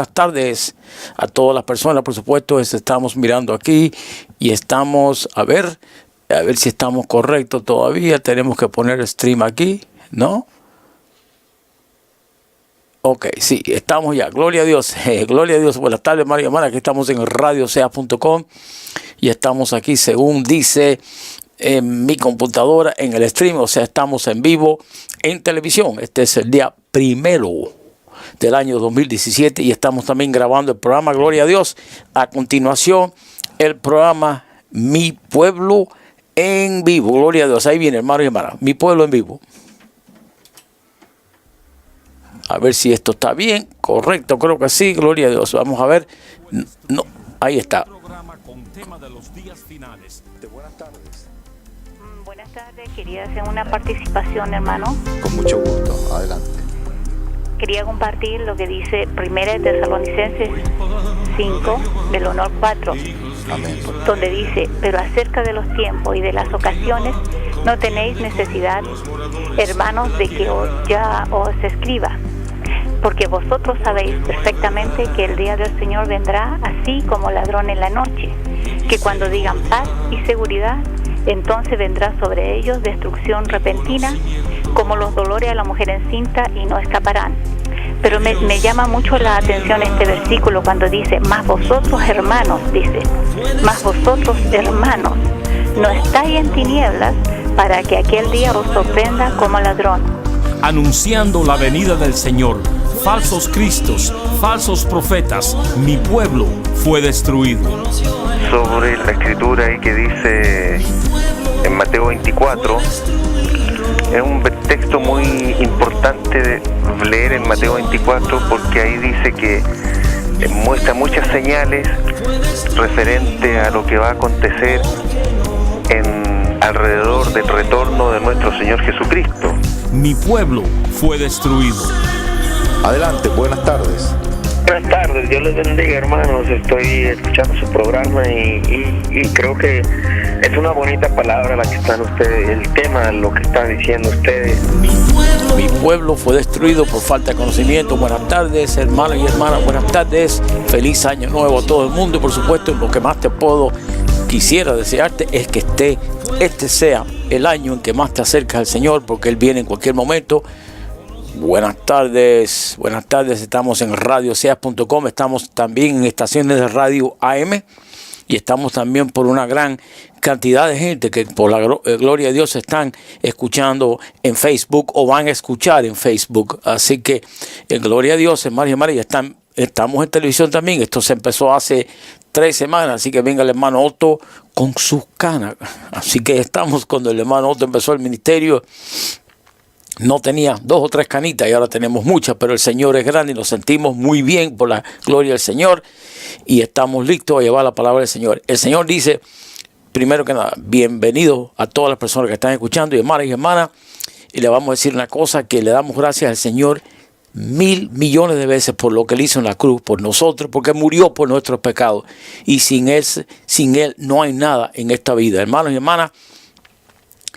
buenas tardes a todas las personas. Por supuesto, estamos mirando aquí y estamos, a ver si estamos correctos todavía. Tenemos que poner stream aquí, ¿no? Ok, sí, estamos ya. Gloria a Dios. Gloria a Dios. Buenas tardes, hermanos y hermanas. Aquí estamos en radiosea.com y estamos aquí, según dice en mi computadora, en el stream. O sea, estamos en vivo en televisión. Este es el día 1 del año 2017 y estamos también grabando el programa Gloria a Dios. A continuación, el programa Mi Pueblo en Vivo. Gloria a Dios. Ahí viene, hermanos y hermanas. Mi Pueblo en Vivo. A ver si esto está bien, correcto, creo que sí, gloria a Dios. Vamos a ver, no, ahí está. Buenas tardes, quería hacer una participación, hermano. Con mucho gusto, adelante. Quería compartir lo que dice 1 Tesalonicenses 5, del 1 al 4. Amén. Donde dice, pero acerca de los tiempos y de las ocasiones, no tenéis necesidad, hermanos, de que ya os escriba. Porque vosotros sabéis perfectamente que el día del Señor vendrá así como ladrón en la noche, que cuando digan paz y seguridad, entonces vendrá sobre ellos destrucción repentina, como los dolores a la mujer encinta, y no escaparán. Pero me llama mucho la atención este versículo cuando dice, más vosotros hermanos, dice, más vosotros hermanos, no estáis en tinieblas, para que aquel día os sorprenda como ladrón. Anunciando la venida del Señor, falsos cristos, falsos profetas, mi pueblo fue destruido. Sobre la escritura ahí que dice en Mateo 24, es un texto muy importante de leer en Mateo 24 porque ahí dice que muestra muchas señales referente a lo que va a acontecer alrededor del retorno de nuestro Señor Jesucristo. Mi pueblo fue destruido. Adelante, buenas tardes. Buenas tardes, Dios les bendiga, hermanos. Estoy escuchando su programa y creo que es una bonita palabra la que están ustedes, el tema, lo que están diciendo ustedes. Mi pueblo fue destruido por falta de conocimiento. Buenas tardes, hermanos y hermanas, buenas tardes. Feliz año nuevo a todo el mundo y por supuesto lo que más quisiera desearte es que este sea el año en que más te acercas al Señor, porque Él viene en cualquier momento. Buenas tardes, estamos en radiosea.com, estamos también en estaciones de radio AM y estamos también por una gran cantidad de gente que por la gloria de Dios están escuchando en Facebook o van a escuchar en Facebook. Así que en gloria a Dios, hermanos y hermanas, estamos en televisión también. Esto se empezó hace 3 semanas, así que venga el hermano Otto con sus canas. Así que estamos cuando el hermano Otto empezó el ministerio. No tenía 2 o 3 canitas y ahora tenemos muchas, pero el Señor es grande y nos sentimos muy bien por la gloria del Señor y estamos listos a llevar la palabra del Señor. El Señor dice, primero que nada, bienvenido a todas las personas que están escuchando y hermanas y hermanas, y le vamos a decir una cosa, que le damos gracias al Señor 1,000 millones de veces por lo que Él hizo en la cruz por nosotros, porque murió por nuestros pecados y sin Él no hay nada en esta vida. Hermanos y hermanas,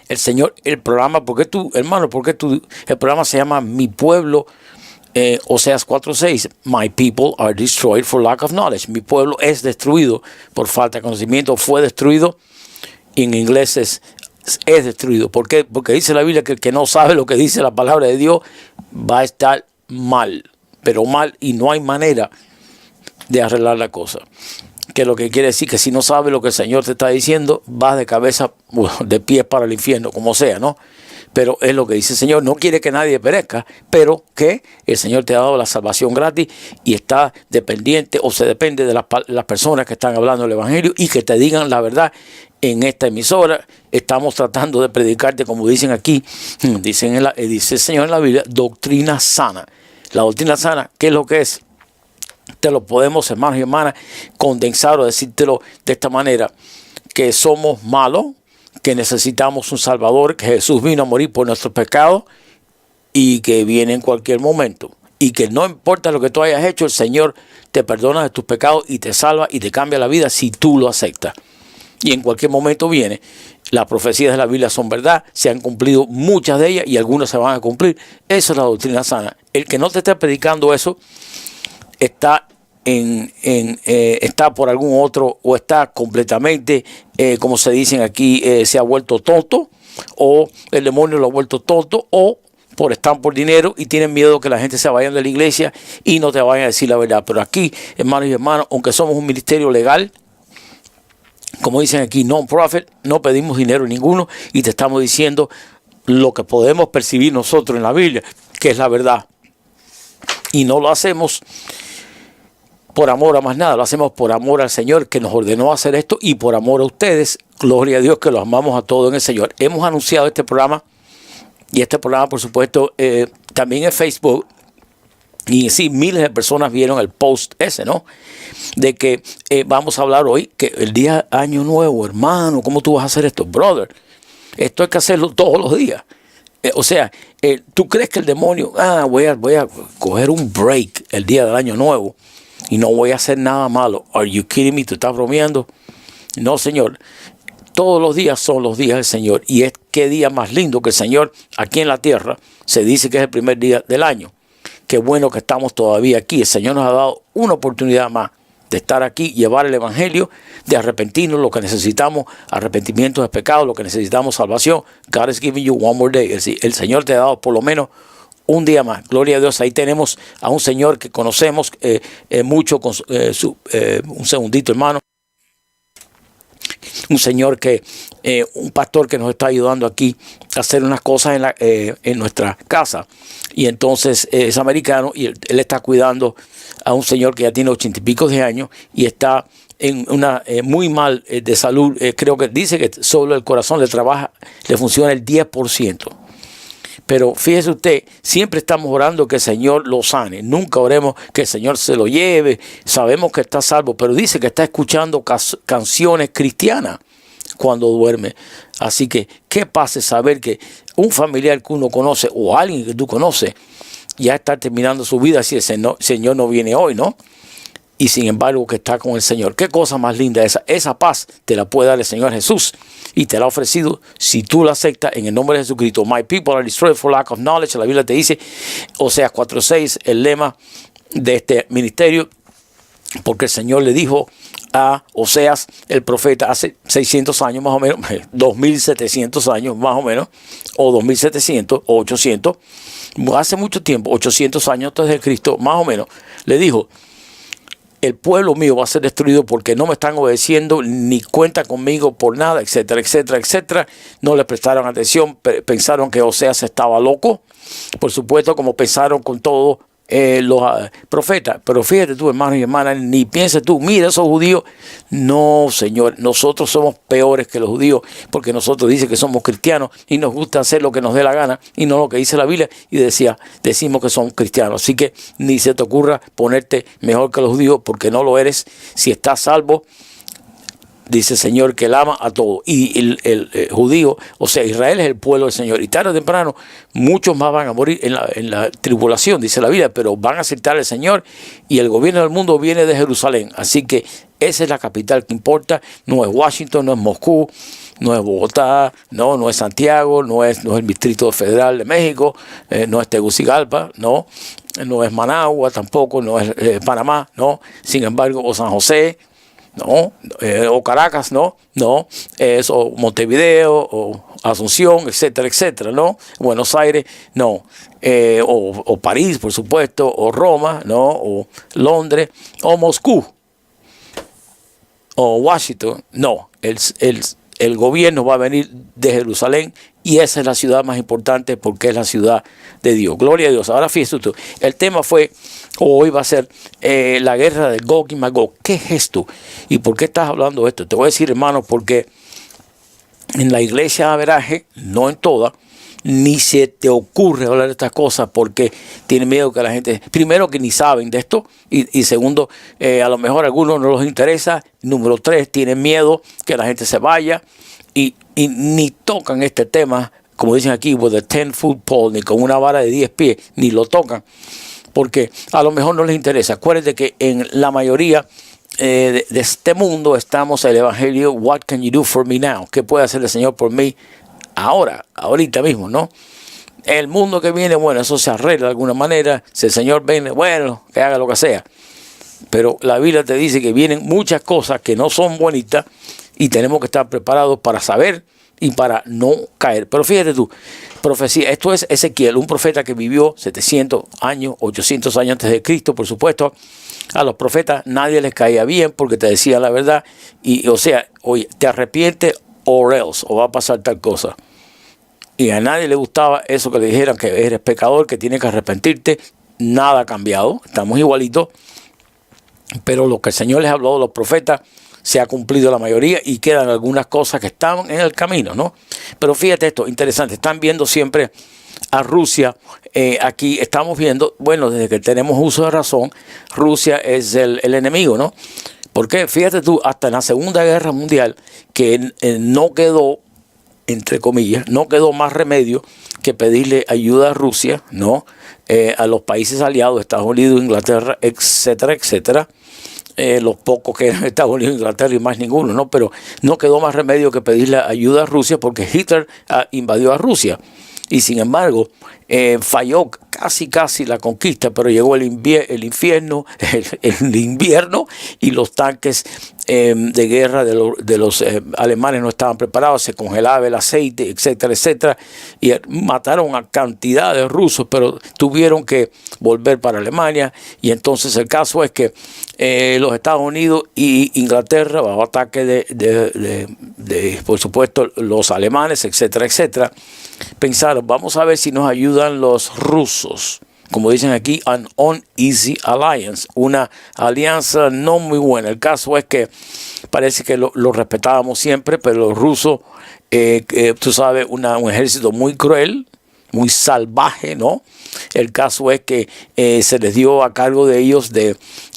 el Señor, el programa, el programa se llama Mi Pueblo, Oseas 4:6, My people are destroyed for lack of knowledge. Mi pueblo es destruido por falta de conocimiento, fue destruido, y en inglés es destruido. ¿Por qué? Porque dice la Biblia que el que no sabe lo que dice la palabra de Dios va a estar mal, pero mal, y no hay manera de arreglar la cosa. Que lo que quiere decir que si no sabes lo que el Señor te está diciendo, vas de cabeza, de pies para el infierno, como sea, ¿no? Pero es lo que dice el Señor. No quiere que nadie perezca, pero que el Señor te ha dado la salvación gratis y está dependiente o se depende de las personas que están hablando el Evangelio y que te digan la verdad. En esta emisora estamos tratando de predicarte, como dicen aquí, dice el Señor en la Biblia, doctrina sana. La doctrina sana, ¿qué es lo que es? Te lo podemos, hermanos y hermanas, condensar o decírtelo de esta manera: que somos malos, que necesitamos un Salvador, que Jesús vino a morir por nuestros pecados y que viene en cualquier momento. Y que no importa lo que tú hayas hecho, el Señor te perdona de tus pecados y te salva y te cambia la vida si tú lo aceptas. Y en cualquier momento viene. Las profecías de la Biblia son verdad, se han cumplido muchas de ellas y algunas se van a cumplir. Esa es la doctrina sana. El que no te esté predicando eso está está por algún otro, o está completamente, como se dicen aquí, se ha vuelto tonto, o el demonio lo ha vuelto tonto, o están por dinero y tienen miedo que la gente se vaya de la iglesia y no te vayan a decir la verdad. Pero aquí, hermanos y hermanas, aunque somos un ministerio legal, como dicen aquí, non-profit, no pedimos dinero ninguno y te estamos diciendo lo que podemos percibir nosotros en la Biblia, que es la verdad. Y no lo hacemos por amor a más nada, lo hacemos por amor al Señor que nos ordenó hacer esto y por amor a ustedes. Gloria a Dios que los amamos a todos en el Señor. Hemos anunciado este programa y este programa, por supuesto, también en Facebook. Y sí, miles de personas vieron el post ese, ¿no? De que vamos a hablar hoy, que el día Año Nuevo, hermano, ¿cómo tú vas a hacer esto? Brother, esto hay que hacerlo todos los días. O sea, ¿tú crees que el demonio, voy a coger un break el día del Año Nuevo y no voy a hacer nada malo? Are you kidding me? ¿Tú estás bromeando? No, Señor. Todos los días son los días del Señor. Y es qué día más lindo que el Señor aquí en la tierra. Se dice que es el primer día del año. Qué bueno que estamos todavía aquí. El Señor nos ha dado una oportunidad más de estar aquí, llevar el evangelio, de arrepentirnos, lo que necesitamos, arrepentimiento de pecado, lo que necesitamos, salvación. God is giving you one more day. El Señor te ha dado por lo menos un día más. Gloria a Dios. Ahí tenemos a un Señor que conocemos mucho. Un segundito, hermano. Un señor un pastor que nos está ayudando aquí a hacer unas cosas en nuestra casa. Y entonces es americano y él está cuidando a un señor que ya tiene 80 y pico de años y está en una muy mal de salud. Creo que dice que solo el corazón le funciona el 10%. Pero fíjese usted, siempre estamos orando que el Señor lo sane. Nunca oremos que el Señor se lo lleve. Sabemos que está salvo, pero dice que está escuchando canciones cristianas cuando duerme. Así que, ¿qué pasa saber que un familiar que uno conoce o alguien que tú conoces ya está terminando su vida si el Señor no viene hoy, ¿no? Y sin embargo que está con el Señor. Qué cosa más linda esa paz te la puede dar el Señor Jesús y te la ha ofrecido si tú la aceptas en el nombre de Jesucristo. My people are destroyed for lack of knowledge. La Biblia te dice, Oseas 4:6, el lema de este ministerio, porque el Señor le dijo a Oseas, el profeta, hace 600 años más o menos, 2700 años más o menos, o 2700 o 800, hace mucho tiempo, 800 años antes de Cristo, más o menos, le dijo: el pueblo mío va a ser destruido porque no me están obedeciendo ni cuentan conmigo por nada, etcétera, etcétera, etcétera. No le prestaron atención, pensaron que Oseas estaba loco, por supuesto, como pensaron con todos los profetas. Pero fíjate tú, hermanos y hermanas, ni pienses tú, mira esos judíos. No, Señor, nosotros somos peores que los judíos porque nosotros dicen que somos cristianos y nos gusta hacer lo que nos dé la gana y no lo que dice la Biblia, y decimos que somos cristianos. Así que ni se te ocurra ponerte mejor que los judíos porque no lo eres. Si estás salvo, dice el Señor que él ama a todos. Y el judío, o sea, Israel es el pueblo del Señor. Y tarde o temprano, muchos más van a morir en la tribulación, dice la Biblia, pero van a aceptar al Señor y el gobierno del mundo viene de Jerusalén. Así que esa es la capital que importa. No es Washington, no es Moscú, no es Bogotá, no es Santiago, no es el Distrito Federal de México, no es Tegucigalpa, no es Managua tampoco, no es Panamá, no. Sin embargo, o San José, no, o Caracas, no, es o Montevideo, o Asunción, etcétera, etcétera, no, Buenos Aires, no, o París, por supuesto, o Roma, no, o Londres, o Moscú, o Washington, no, el gobierno va a venir de Jerusalén y esa es la ciudad más importante porque es la ciudad de Dios. Gloria a Dios. Ahora fíjate tú, el tema hoy va a ser la guerra de Gog y Magog. ¿Qué es esto? ¿Y por qué estás hablando de esto? Te voy a decir, hermano, porque en la iglesia de averaje, no en toda, ni se te ocurre hablar de estas cosas porque tienen miedo que la gente, primero que ni saben de esto, y segundo, a lo mejor a algunos no les interesa. Número 3, tienen miedo que la gente se vaya y ni tocan este tema, como dicen aquí, with a 10-foot pole, ni con una vara de 10 pies, ni lo tocan, porque a lo mejor no les interesa. Acuérdense que en la mayoría de este mundo estamos el evangelio, what can you do for me now? ¿Qué puede hacer el Señor por mí ahorita mismo, no? El mundo que viene, bueno, eso se arregla de alguna manera. Si el Señor viene, bueno, que haga lo que sea. Pero la Biblia te dice que vienen muchas cosas que no son bonitas y tenemos que estar preparados para saber y para no caer. Pero fíjate tú, profecía, esto es Ezequiel, un profeta que vivió 700 años, 800 años antes de Cristo. Por supuesto, a los profetas nadie les caía bien porque te decían la verdad. Y o sea, oye, te arrepientes o else, o va a pasar tal cosa. Y a nadie le gustaba eso que le dijeran, que eres pecador, que tienes que arrepentirte. Nada ha cambiado, estamos igualitos. Pero lo que el Señor les habló a los profetas se ha cumplido la mayoría y quedan algunas cosas que estaban en el camino, ¿no? Pero fíjate esto, interesante, están viendo siempre a Rusia. Aquí estamos viendo, bueno, desde que tenemos uso de razón, Rusia es el enemigo, ¿no? Porque fíjate tú, hasta en la Segunda Guerra Mundial, que no quedó, entre comillas, no quedó más remedio que pedirle ayuda a Rusia, ¿no? A los países aliados, Estados Unidos, Inglaterra, etcétera, etcétera. Los pocos que eran Estados Unidos, Inglaterra y más ninguno, ¿no? Pero no quedó más remedio que pedirle ayuda a Rusia porque Hitler invadió a Rusia. Y sin embargo, falló casi la conquista, pero llegó el invierno y los tanques de guerra de los alemanes no estaban preparados, se congelaba el aceite, etcétera, etcétera, y mataron a cantidad de rusos, pero tuvieron que volver para Alemania. Y entonces el caso es que los Estados Unidos y Inglaterra, bajo ataque de por supuesto los alemanes, etcétera, etcétera, pensaron, vamos a ver si nos ayudan los rusos. Como dicen aquí, an uneasy alliance, una alianza no muy buena. El caso es que parece que lo respetábamos siempre, pero los rusos, tú sabes, un ejército muy cruel, muy salvaje, ¿no? El caso es que se les dio a cargo de ellos de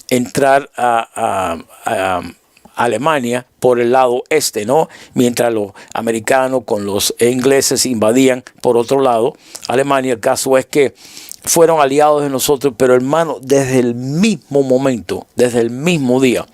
entrar a Alemania por el lado este, ¿no? Mientras los americanos con los ingleses invadían por otro lado Alemania. El caso es que fueron aliados de nosotros, pero hermano, desde el mismo momento, desde el mismo día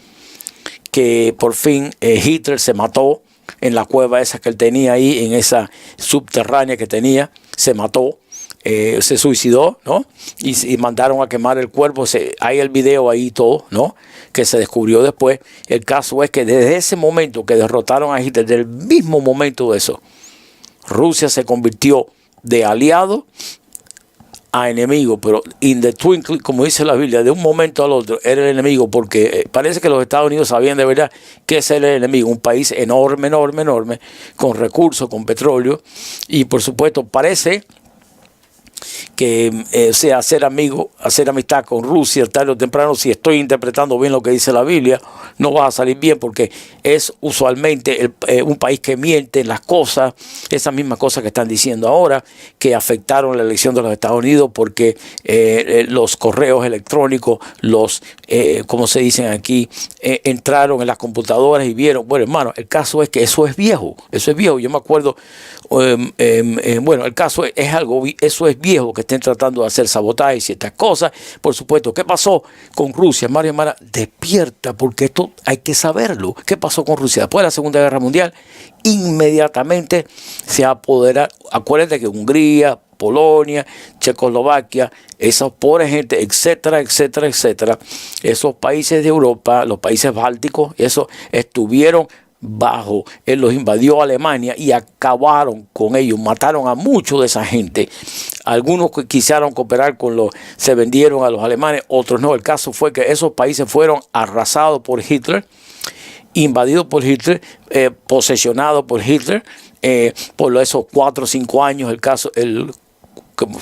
que por fin Hitler se mató en la cueva esa que él tenía ahí, en esa subterránea que tenía, se mató. Se suicidó, ¿no? Y mandaron a quemar el cuerpo. Hay el video ahí todo, ¿no? Que se descubrió después. El caso es que desde ese momento que derrotaron a Hitler, desde el mismo momento de eso, Rusia se convirtió de aliado a enemigo, pero in the twinkling, como dice la Biblia, de un momento al otro era el enemigo, porque parece que los Estados Unidos sabían de verdad que ese era el enemigo, un país enorme, con recursos, con petróleo, y por supuesto parece que hacer amistad con Rusia tarde o temprano, si estoy interpretando bien lo que dice la Biblia, no va a salir bien, porque es usualmente un país que miente en las cosas, esas mismas cosas que están diciendo ahora, que afectaron la elección de los Estados Unidos, porque los correos electrónicos, como se dicen aquí, entraron en las computadoras y vieron. Bueno, hermano, el caso es que eso es viejo. Yo me acuerdo, bueno, el caso es algo, eso es viejo, que estén tratando de hacer sabotaje y ciertas cosas. Por supuesto, ¿qué pasó con Rusia? Mario, hermana, despierta, porque esto hay que saberlo. ¿Qué pasó con Rusia? Después de la Segunda Guerra Mundial, inmediatamente se apodera. Acuérdate que Hungría, Polonia, Checoslovaquia, esos pobres gente, etcétera, etcétera, etcétera, esos países de Europa, los países bálticos, esos estuvieron los invadió Alemania y acabaron con ellos, mataron a muchos de esa gente. Algunos que quisieron cooperar se vendieron a los alemanes, otros no. El caso fue que esos países fueron arrasados por Hitler, invadidos por Hitler, posesionados por Hitler, por esos 4 o 5 años,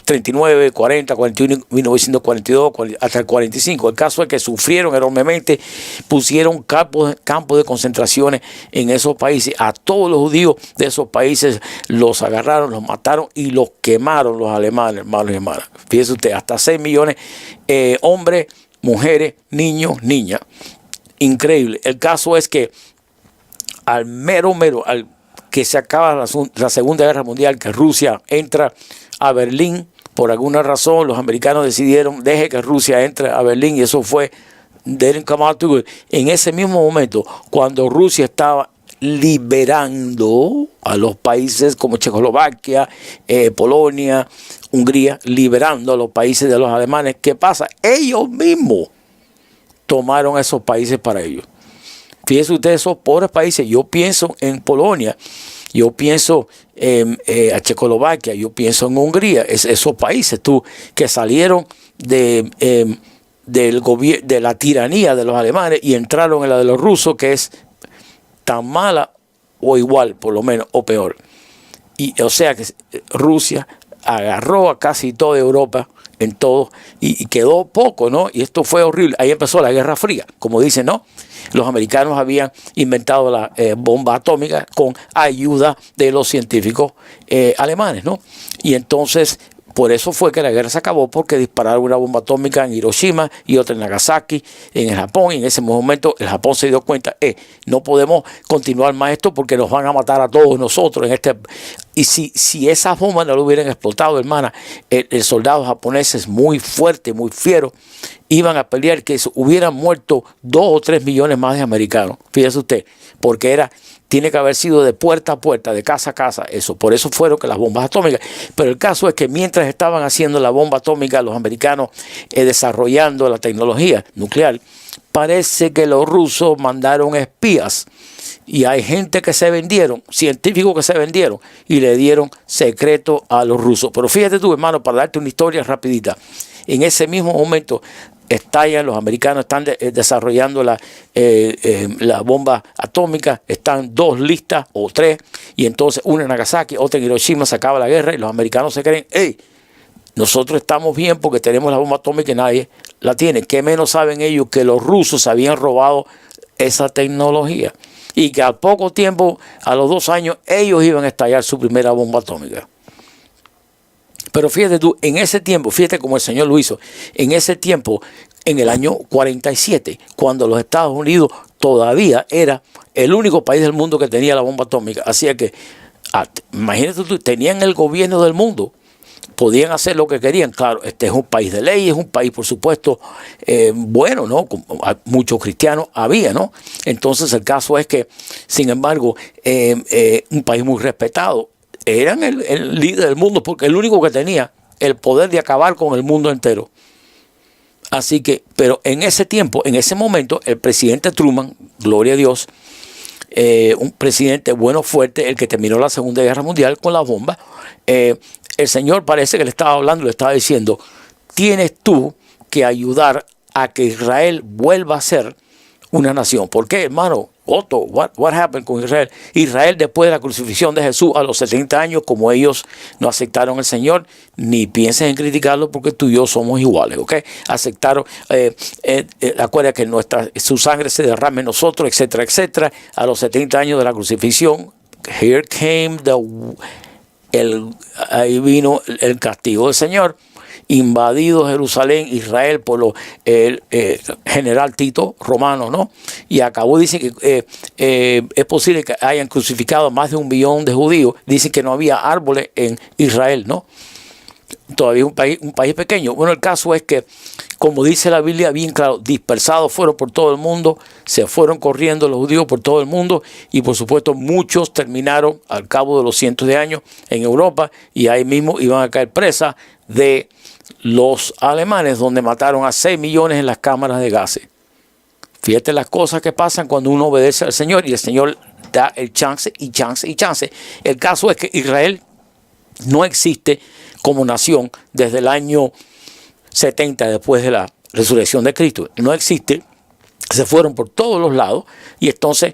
39, 40, 41, 1942, hasta el 45. El caso es que sufrieron enormemente, pusieron campos de concentraciones en esos países. A todos los judíos de esos países los agarraron, los mataron y los quemaron los alemanes, hermanos y hermanas. Fíjese usted, hasta 6 millones, hombres, mujeres, niños, niñas. Increíble. El caso es que al que se acaba la Segunda Guerra Mundial, que Rusia entra a Berlín, por alguna razón los americanos decidieron, deje que Rusia entre a Berlín, y eso fue en ese mismo momento, cuando Rusia estaba liberando a los países como Checoslovaquia, Polonia, Hungría, liberando a los países de los alemanes. ¿Qué pasa? Ellos mismos tomaron esos países para ellos. Fíjense ustedes, esos pobres países. Yo pienso en Polonia, yo pienso en Checoslovaquia, yo pienso en Hungría, esos países que salieron de la tiranía de los alemanes y entraron en la de los rusos, que es tan mala o igual, por lo menos, o peor. Y o sea que Rusia agarró a casi toda Europa en todo y quedó poco, ¿no? Y esto fue horrible. Ahí empezó la Guerra Fría, como dicen, ¿no? Los americanos habían inventado la bomba atómica con ayuda de los científicos alemanes, ¿no? Y entonces, por eso fue que la guerra se acabó, porque dispararon una bomba atómica en Hiroshima y otra en Nagasaki, en el Japón, y en ese momento el Japón se dio cuenta, no podemos continuar más esto porque nos van a matar a todos nosotros. Y si esas bombas no lo hubieran explotado, hermana, el soldado japonés muy fuerte, muy fiero, iban a pelear que hubieran muerto 2 o 3 millones más de americanos. Fíjese usted, porque tiene que haber sido de puerta a puerta, de casa a casa, eso. Por eso fueron que las bombas atómicas. Pero el caso es que mientras estaban haciendo la bomba atómica, los americanos desarrollando la tecnología nuclear, parece que los rusos mandaron espías. Y hay gente que se vendieron, científicos que se vendieron y le dieron secreto a los rusos. Pero fíjate tú, hermano, para darte una historia rapidita. En ese mismo momento estallan, los americanos están desarrollando la bomba atómica, están 2 listas o 3, y entonces una en Nagasaki, otra en Hiroshima, se acaba la guerra y los americanos se creen, nosotros estamos bien porque tenemos la bomba atómica y nadie la tiene. ¿Qué menos saben ellos que los rusos habían robado esa tecnología? Y que al poco tiempo, a los 2 años, ellos iban a estallar su primera bomba atómica. Pero fíjate tú, en ese tiempo, fíjate cómo el Señor lo hizo, en ese tiempo, en el año 47, cuando los Estados Unidos todavía era el único país del mundo que tenía la bomba atómica. Así que, imagínate tú, tenían el gobierno del mundo, podían hacer lo que querían. Claro, este es un país de ley, es un país, por supuesto, bueno, ¿no? Muchos cristianos había, ¿no? Entonces el caso es que, sin embargo, un país muy respetado. Eran el líder del mundo porque el único que tenía el poder de acabar con el mundo entero. Así que, pero en ese tiempo, en ese momento, el presidente Truman, gloria a Dios, un presidente bueno, fuerte, el que terminó la Segunda Guerra Mundial con la bomba, el Señor parece que le estaba hablando, le estaba diciendo, tienes tú que ayudar a que Israel vuelva a ser una nación. ¿Por qué, hermano? Otto, what happened con Israel? Israel, después de la crucifixión de Jesús a los 70 años, como ellos no aceptaron al Señor, ni piensen en criticarlo porque tú y yo somos iguales, ¿ok? Aceptaron, acuérdate que su sangre se derrame en nosotros, etcétera, etcétera. A los 70 años de la crucifixión, here came ahí vino el castigo del Señor. Invadido Jerusalén, Israel, por el general Tito romano, ¿no? Y acabó, dicen que es posible que hayan crucificado más de 1 millón de judíos. Dicen que no había árboles en Israel, ¿no? Todavía un país pequeño. Bueno, el caso es que, como dice la Biblia bien claro, dispersados fueron por todo el mundo, se fueron corriendo los judíos por todo el mundo y por supuesto muchos terminaron al cabo de los cientos de años en Europa y ahí mismo iban a caer presas de los alemanes, donde mataron a 6 millones en las cámaras de gases. Fíjate las cosas que pasan cuando uno obedece al Señor y el Señor da el chance y chance y chance. El caso es que Israel no existe como nación desde el año 70, después de la resurrección de Cristo. No existe, se fueron por todos los lados y entonces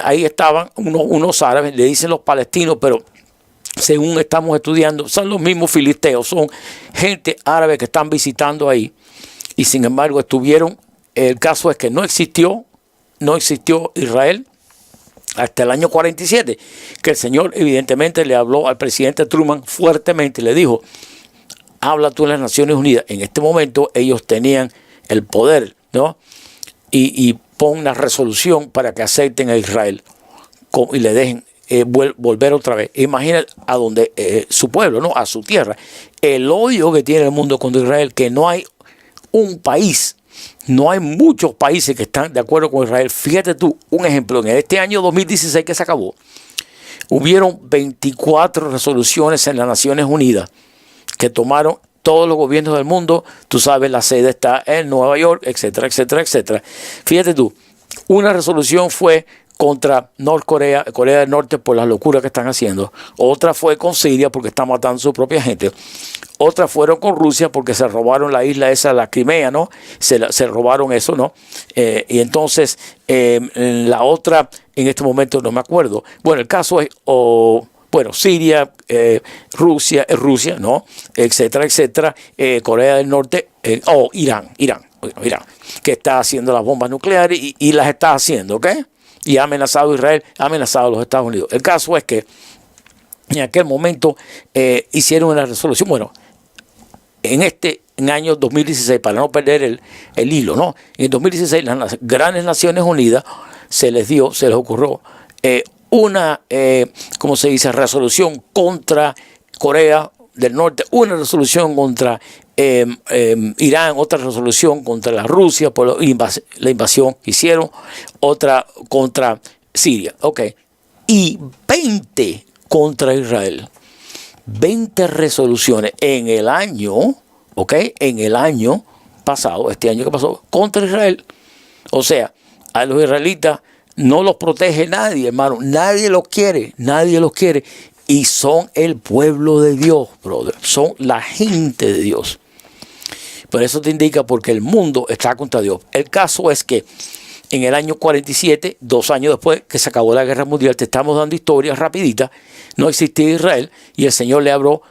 ahí estaban unos árabes, le dicen los palestinos, pero según estamos estudiando, son los mismos filisteos, son gente árabe que están visitando ahí y sin embargo estuvieron, el caso es que no existió Israel hasta el año 47, que el Señor evidentemente le habló al presidente Truman fuertemente y le dijo, habla tú en las Naciones Unidas. En este momento ellos tenían el poder, ¿no? Y pon una resolución para que acepten a Israel y le dejen volver otra vez. Imagina a donde su pueblo, ¿no? A su tierra. El odio que tiene el mundo contra Israel, que no hay un país, no hay muchos países que están de acuerdo con Israel. Fíjate tú, un ejemplo, en este año 2016 que se acabó, hubieron 24 resoluciones en las Naciones Unidas que tomaron todos los gobiernos del mundo, tú sabes, la sede está en Nueva York, etcétera, etcétera, etcétera. Fíjate tú, una resolución fue contra Corea del Norte por las locuras que están haciendo. Otra fue con Siria porque están matando a su propia gente. Otra fueron con Rusia porque se robaron la isla esa, la Crimea, ¿no? Se robaron eso, ¿no? Y entonces la otra, en este momento no me acuerdo. Bueno, el caso es, Siria, Rusia, ¿no? Etcétera, etcétera. Corea del Norte, Irán, que está haciendo las bombas nucleares y las está haciendo, ¿ok? Y ha amenazado a Israel, ha amenazado a los Estados Unidos. El caso es que en aquel momento hicieron una resolución. Bueno, en año 2016, para no perder el hilo, ¿no? En 2016 las grandes Naciones Unidas se les ocurrió una, ¿cómo se dice?, resolución contra Corea del Norte, una resolución contra Irán, otra resolución contra la Rusia por la invasión que hicieron, otra contra Siria, y 20 contra Israel. 20 resoluciones en el año, en el año pasado, este año que pasó, contra Israel. O sea, a los israelitas no los protege nadie, hermano, nadie los quiere. Y son el pueblo de Dios, brother, son la gente de Dios. Por eso te indica porque el mundo está contra Dios. El caso es que en el año 47, 2 años después que se acabó la guerra mundial, te estamos dando historias rapiditas, no existía Israel y el Señor le habló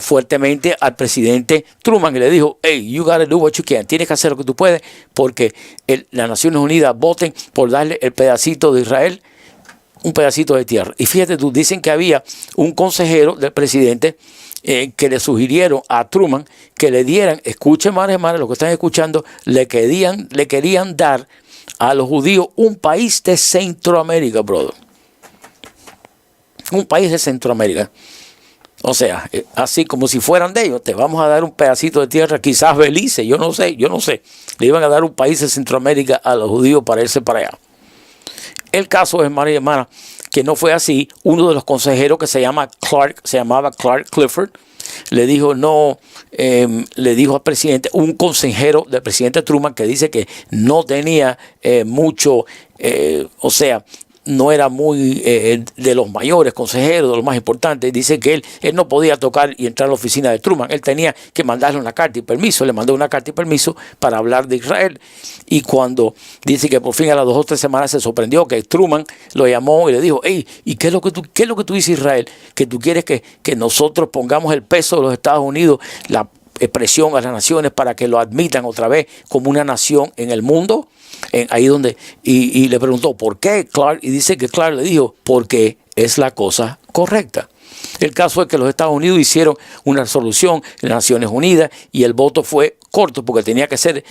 fuertemente al presidente Truman y le dijo, hey, you gotta do what you can, tienes que hacer lo que tú puedes porque las Naciones Unidas voten por darle el pedacito de Israel, un pedacito de tierra. Y fíjate tú, dicen que había un consejero del presidente que le sugirieron a Truman que le dieran, escuchen más hermanos, lo que están escuchando, le querían dar a los judíos un país de Centroamérica, brother. Un país de Centroamérica. O sea, así como si fueran de ellos, te vamos a dar un pedacito de tierra, quizás Belice, yo no sé. Le iban a dar un país de Centroamérica a los judíos para irse para allá. El caso, hermano y hermana, que no fue así. Uno de los consejeros que se llamaba Clark Clifford, le dijo le dijo al presidente, un consejero del presidente Truman que dice que no tenía mucho, no era muy de los mayores consejeros, de los más importantes. Dice que él no podía tocar y entrar a la oficina de Truman. Él tenía que mandarle una carta y permiso. Le mandó una carta y permiso para hablar de Israel. Y cuando dice que por fin a las 2 o 3 semanas se sorprendió que Truman lo llamó y le dijo, hey, ¿y qué es lo que tú dices, Israel? Que tú quieres que nosotros pongamos el peso de los Estados Unidos, la presión a las naciones para que lo admitan otra vez como una nación en el mundo. Ahí donde y le preguntó ¿por qué Clark? Y dice que Clark le dijo porque es la cosa correcta. El caso es que los Estados Unidos hicieron una resolución en las Naciones Unidas y el voto fue corto porque tenía que ser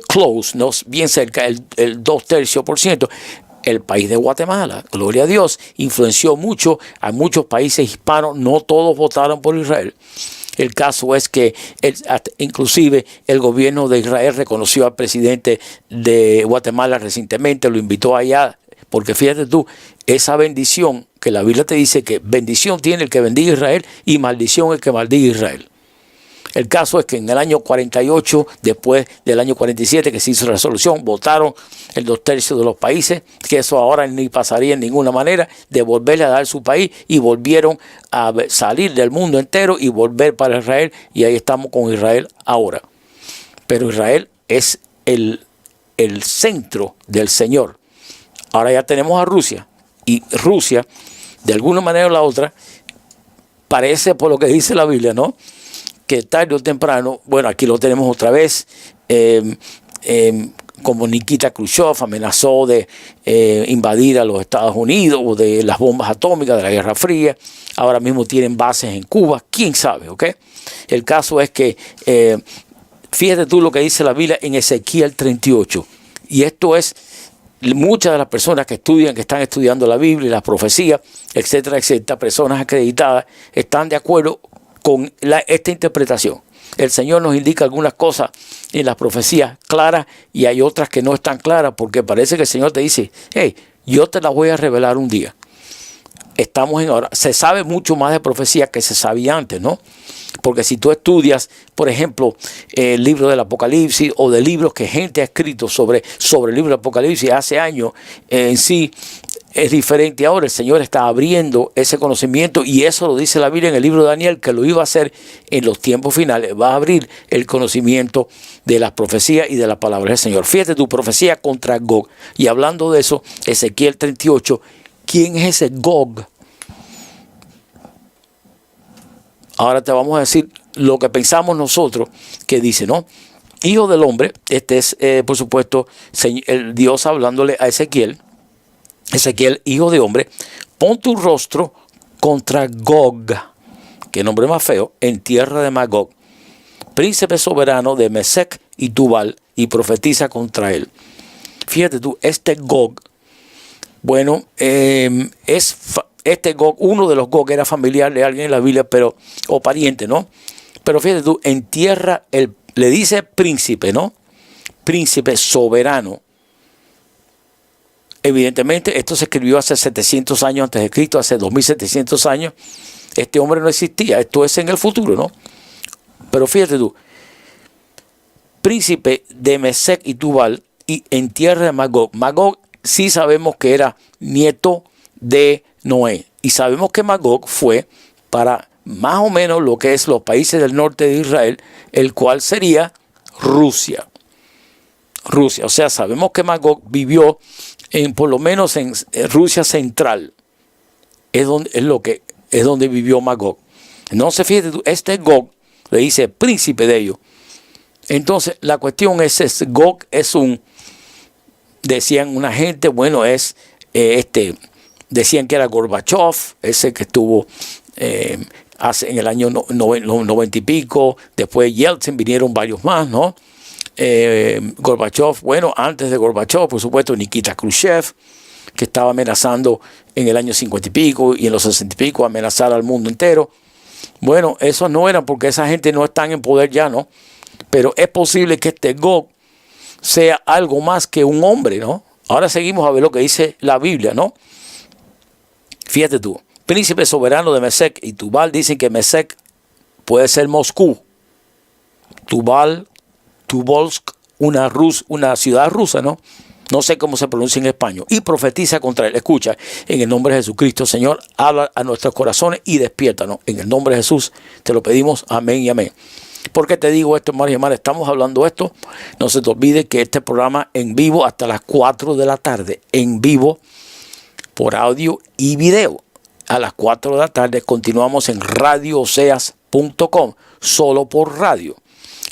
close, no bien cerca, el 2/3%. El país de Guatemala, gloria a Dios, influenció mucho a muchos países hispanos, no todos votaron por Israel. El caso es que inclusive el gobierno de Israel reconoció al presidente de Guatemala recientemente, lo invitó allá, porque fíjate tú, esa bendición que la Biblia te dice que bendición tiene el que bendiga a Israel y maldición el que maldiga a Israel. El caso es que en el año 48, después del año 47 que se hizo la resolución, votaron el 2/3 de los países, que eso ahora ni pasaría en ninguna manera, de volverle a dar su país y volvieron a salir del mundo entero y volver para Israel y ahí estamos con Israel ahora. Pero Israel es el centro del Señor. Ahora ya tenemos a Rusia y Rusia, de alguna manera o la otra, parece por lo que dice la Biblia, ¿no?, que tarde o temprano, bueno, aquí lo tenemos otra vez, como Nikita Khrushchev amenazó de invadir a los Estados Unidos o de las bombas atómicas de la Guerra Fría, ahora mismo tienen bases en Cuba, quién sabe, ¿ok? El caso es que, fíjate tú lo que dice la Biblia en Ezequiel 38, y esto es, muchas de las personas que están estudiando la Biblia y las profecías, etcétera, etcétera, personas acreditadas, están de acuerdo con esta interpretación. El Señor nos indica algunas cosas en las profecías claras y hay otras que no están claras porque parece que el Señor te dice, hey, yo te las voy a revelar un día. estamos en ahora. Se sabe mucho más de profecía que se sabía antes, ¿no? Porque si tú estudias, por ejemplo, el libro del Apocalipsis o de libros que gente ha escrito sobre el libro del Apocalipsis hace años, en sí es diferente ahora. El Señor está abriendo ese conocimiento y eso lo dice la Biblia en el libro de Daniel, que lo iba a hacer en los tiempos finales. Va a abrir el conocimiento de las profecías y de la palabra del Señor. Fíjate tu profecía contra Gog. Y hablando de eso, Ezequiel 38, ¿quién es ese Gog? Ahora te vamos a decir lo que pensamos nosotros que dice, ¿no? Hijo del hombre, este es, por supuesto, el Dios hablándole a Ezequiel. Ezequiel, hijo de hombre, pon tu rostro contra Gog, que nombre más feo, en tierra de Magog, príncipe soberano de Mesec y Tubal, y profetiza contra él. Fíjate tú, este Gog, bueno, este Gog, uno de los Gog era familiar de alguien en la Biblia, o pariente, ¿no? Pero fíjate tú, en tierra, le dice príncipe, ¿no? Príncipe soberano. Evidentemente, esto se escribió hace 700 años antes de Cristo, hace 2700 años. Este hombre no existía, esto es en el futuro, ¿no? Pero fíjate tú, príncipe de Mesec y Tubal, y en tierra de Magog. Magog sí sabemos que era nieto de Noé. Y sabemos que Magog fue para más o menos lo que es los países del norte de Israel, el cual sería Rusia. O sea, sabemos que Magog vivió por lo menos en Rusia central. Es donde vivió Magog. Entonces, fíjate tú, este Gog le dice príncipe de ellos. Entonces, la cuestión es Gog es decían una gente, bueno, decían que era Gorbachev, ese que estuvo en el año 90 y pico, después Yeltsin, vinieron varios más, ¿no? Gorbachev, bueno, antes de Gorbachev, por supuesto, Nikita Khrushchev, que estaba amenazando en el año 50 y pico y en los 60 y pico amenazar al mundo entero. Bueno, esos no eran porque esa gente no está en poder ya, ¿no? Pero es posible que este Gog sea algo más que un hombre, ¿no? Ahora seguimos a ver lo que dice la Biblia, ¿no? Fíjate tú, príncipe soberano de Mesec y Tubal, dicen que Mesec puede ser Moscú. Tubolsk, una ciudad rusa, ¿no? No sé cómo se pronuncia en español. Y profetiza contra él. Escucha, en el nombre de Jesucristo, Señor, habla a nuestros corazones y despiértanos. En el nombre de Jesús te lo pedimos. Amén y amén. ¿Por qué te digo esto, hermanos y hermanas? Estamos hablando de esto. No se te olvide que este programa en vivo hasta las 4 de la tarde. En vivo por audio y video. A las 4 de la tarde continuamos en radiooseas.com. Solo por radio.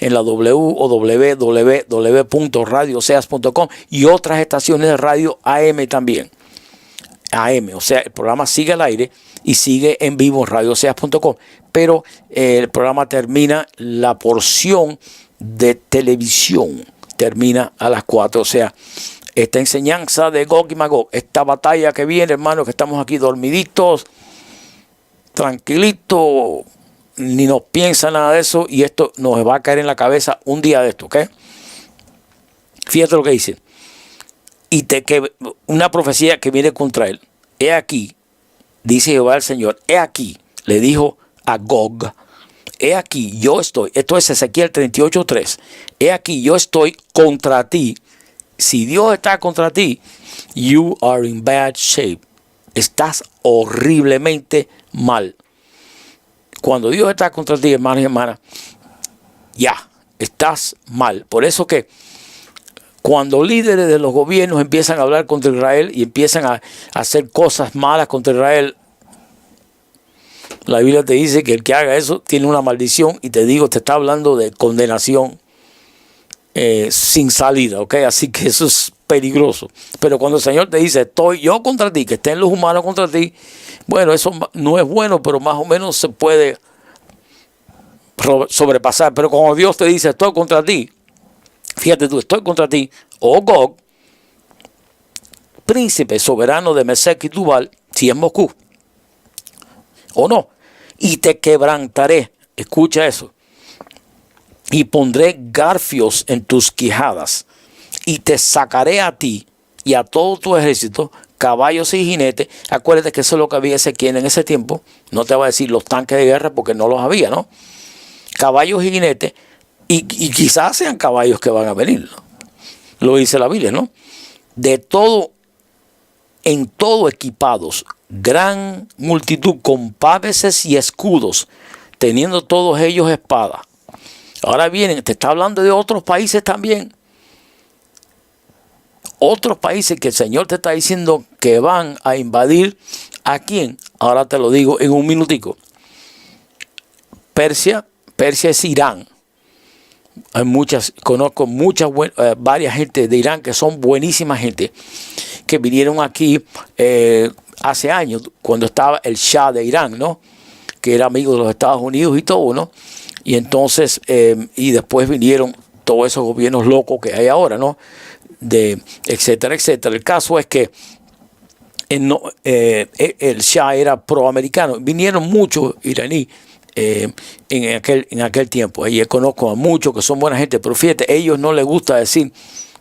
En la www.radiooseas.com y otras estaciones de radio AM también. AM, o sea, el programa sigue al aire y sigue en vivo en radiooseas.com. Pero el programa termina, la porción de televisión termina a las 4. O sea, esta enseñanza de Gog y Magog, esta batalla que viene, hermanos, que estamos aquí dormiditos, tranquilitos, ni nos piensa nada de eso, y esto nos va a caer en la cabeza un día de esto, ¿ok? Fíjate lo que dice. Una profecía que viene contra él. He aquí, dice Jehová el Señor, he aquí, le dijo a Gog, he aquí, yo estoy, esto es Ezequiel 38:3, he aquí, yo estoy contra ti. Si Dios está contra ti, you are in bad shape. Estás horriblemente mal. Cuando Dios está contra ti, hermanos y hermanas, ya, estás mal. Por eso que cuando líderes de los gobiernos empiezan a hablar contra Israel y empiezan a hacer cosas malas contra Israel, la Biblia te dice que el que haga eso tiene una maldición, y te digo, te está hablando de condenación sin salida, ¿ok? Así que eso es peligroso. Pero cuando el Señor te dice, estoy yo contra ti, que estén los humanos contra ti, bueno, eso no es bueno, pero más o menos se puede sobrepasar. Pero cuando Dios te dice, estoy contra ti, fíjate tú, estoy contra ti, oh Gog, príncipe soberano de Mesec y Tubal, si es Moscú, o no, y te quebrantaré, escucha eso, y pondré garfios en tus quijadas, y te sacaré a ti y a todo tu ejército, caballos y jinetes. Acuérdate que eso es lo que había Ezequiel en ese tiempo. No te voy a decir los tanques de guerra porque no los había, ¿no? Caballos y jinetes, y quizás sean caballos que van a venir, ¿no? Lo dice la Biblia, ¿no? De todo, en todo equipados, gran multitud con paveses y escudos, teniendo todos ellos espadas. Ahora vienen, te está hablando de otros países también. Otros países que el Señor te está diciendo que van a invadir. ¿A quién? Ahora te lo digo en un minutico. Persia es Irán. Hay conozco varias gente de Irán que son buenísima gente, que vinieron aquí hace años, cuando estaba el Shah de Irán, ¿no? Que era amigo de los Estados Unidos y todo, ¿no? Y entonces, y después vinieron todos esos gobiernos locos que hay ahora, ¿no? Etcétera, etcétera. El caso es que el Shah era proamericano. Vinieron muchos iraníes en aquel tiempo. Y conozco a muchos que son buena gente, pero fíjate, a ellos no les gusta decir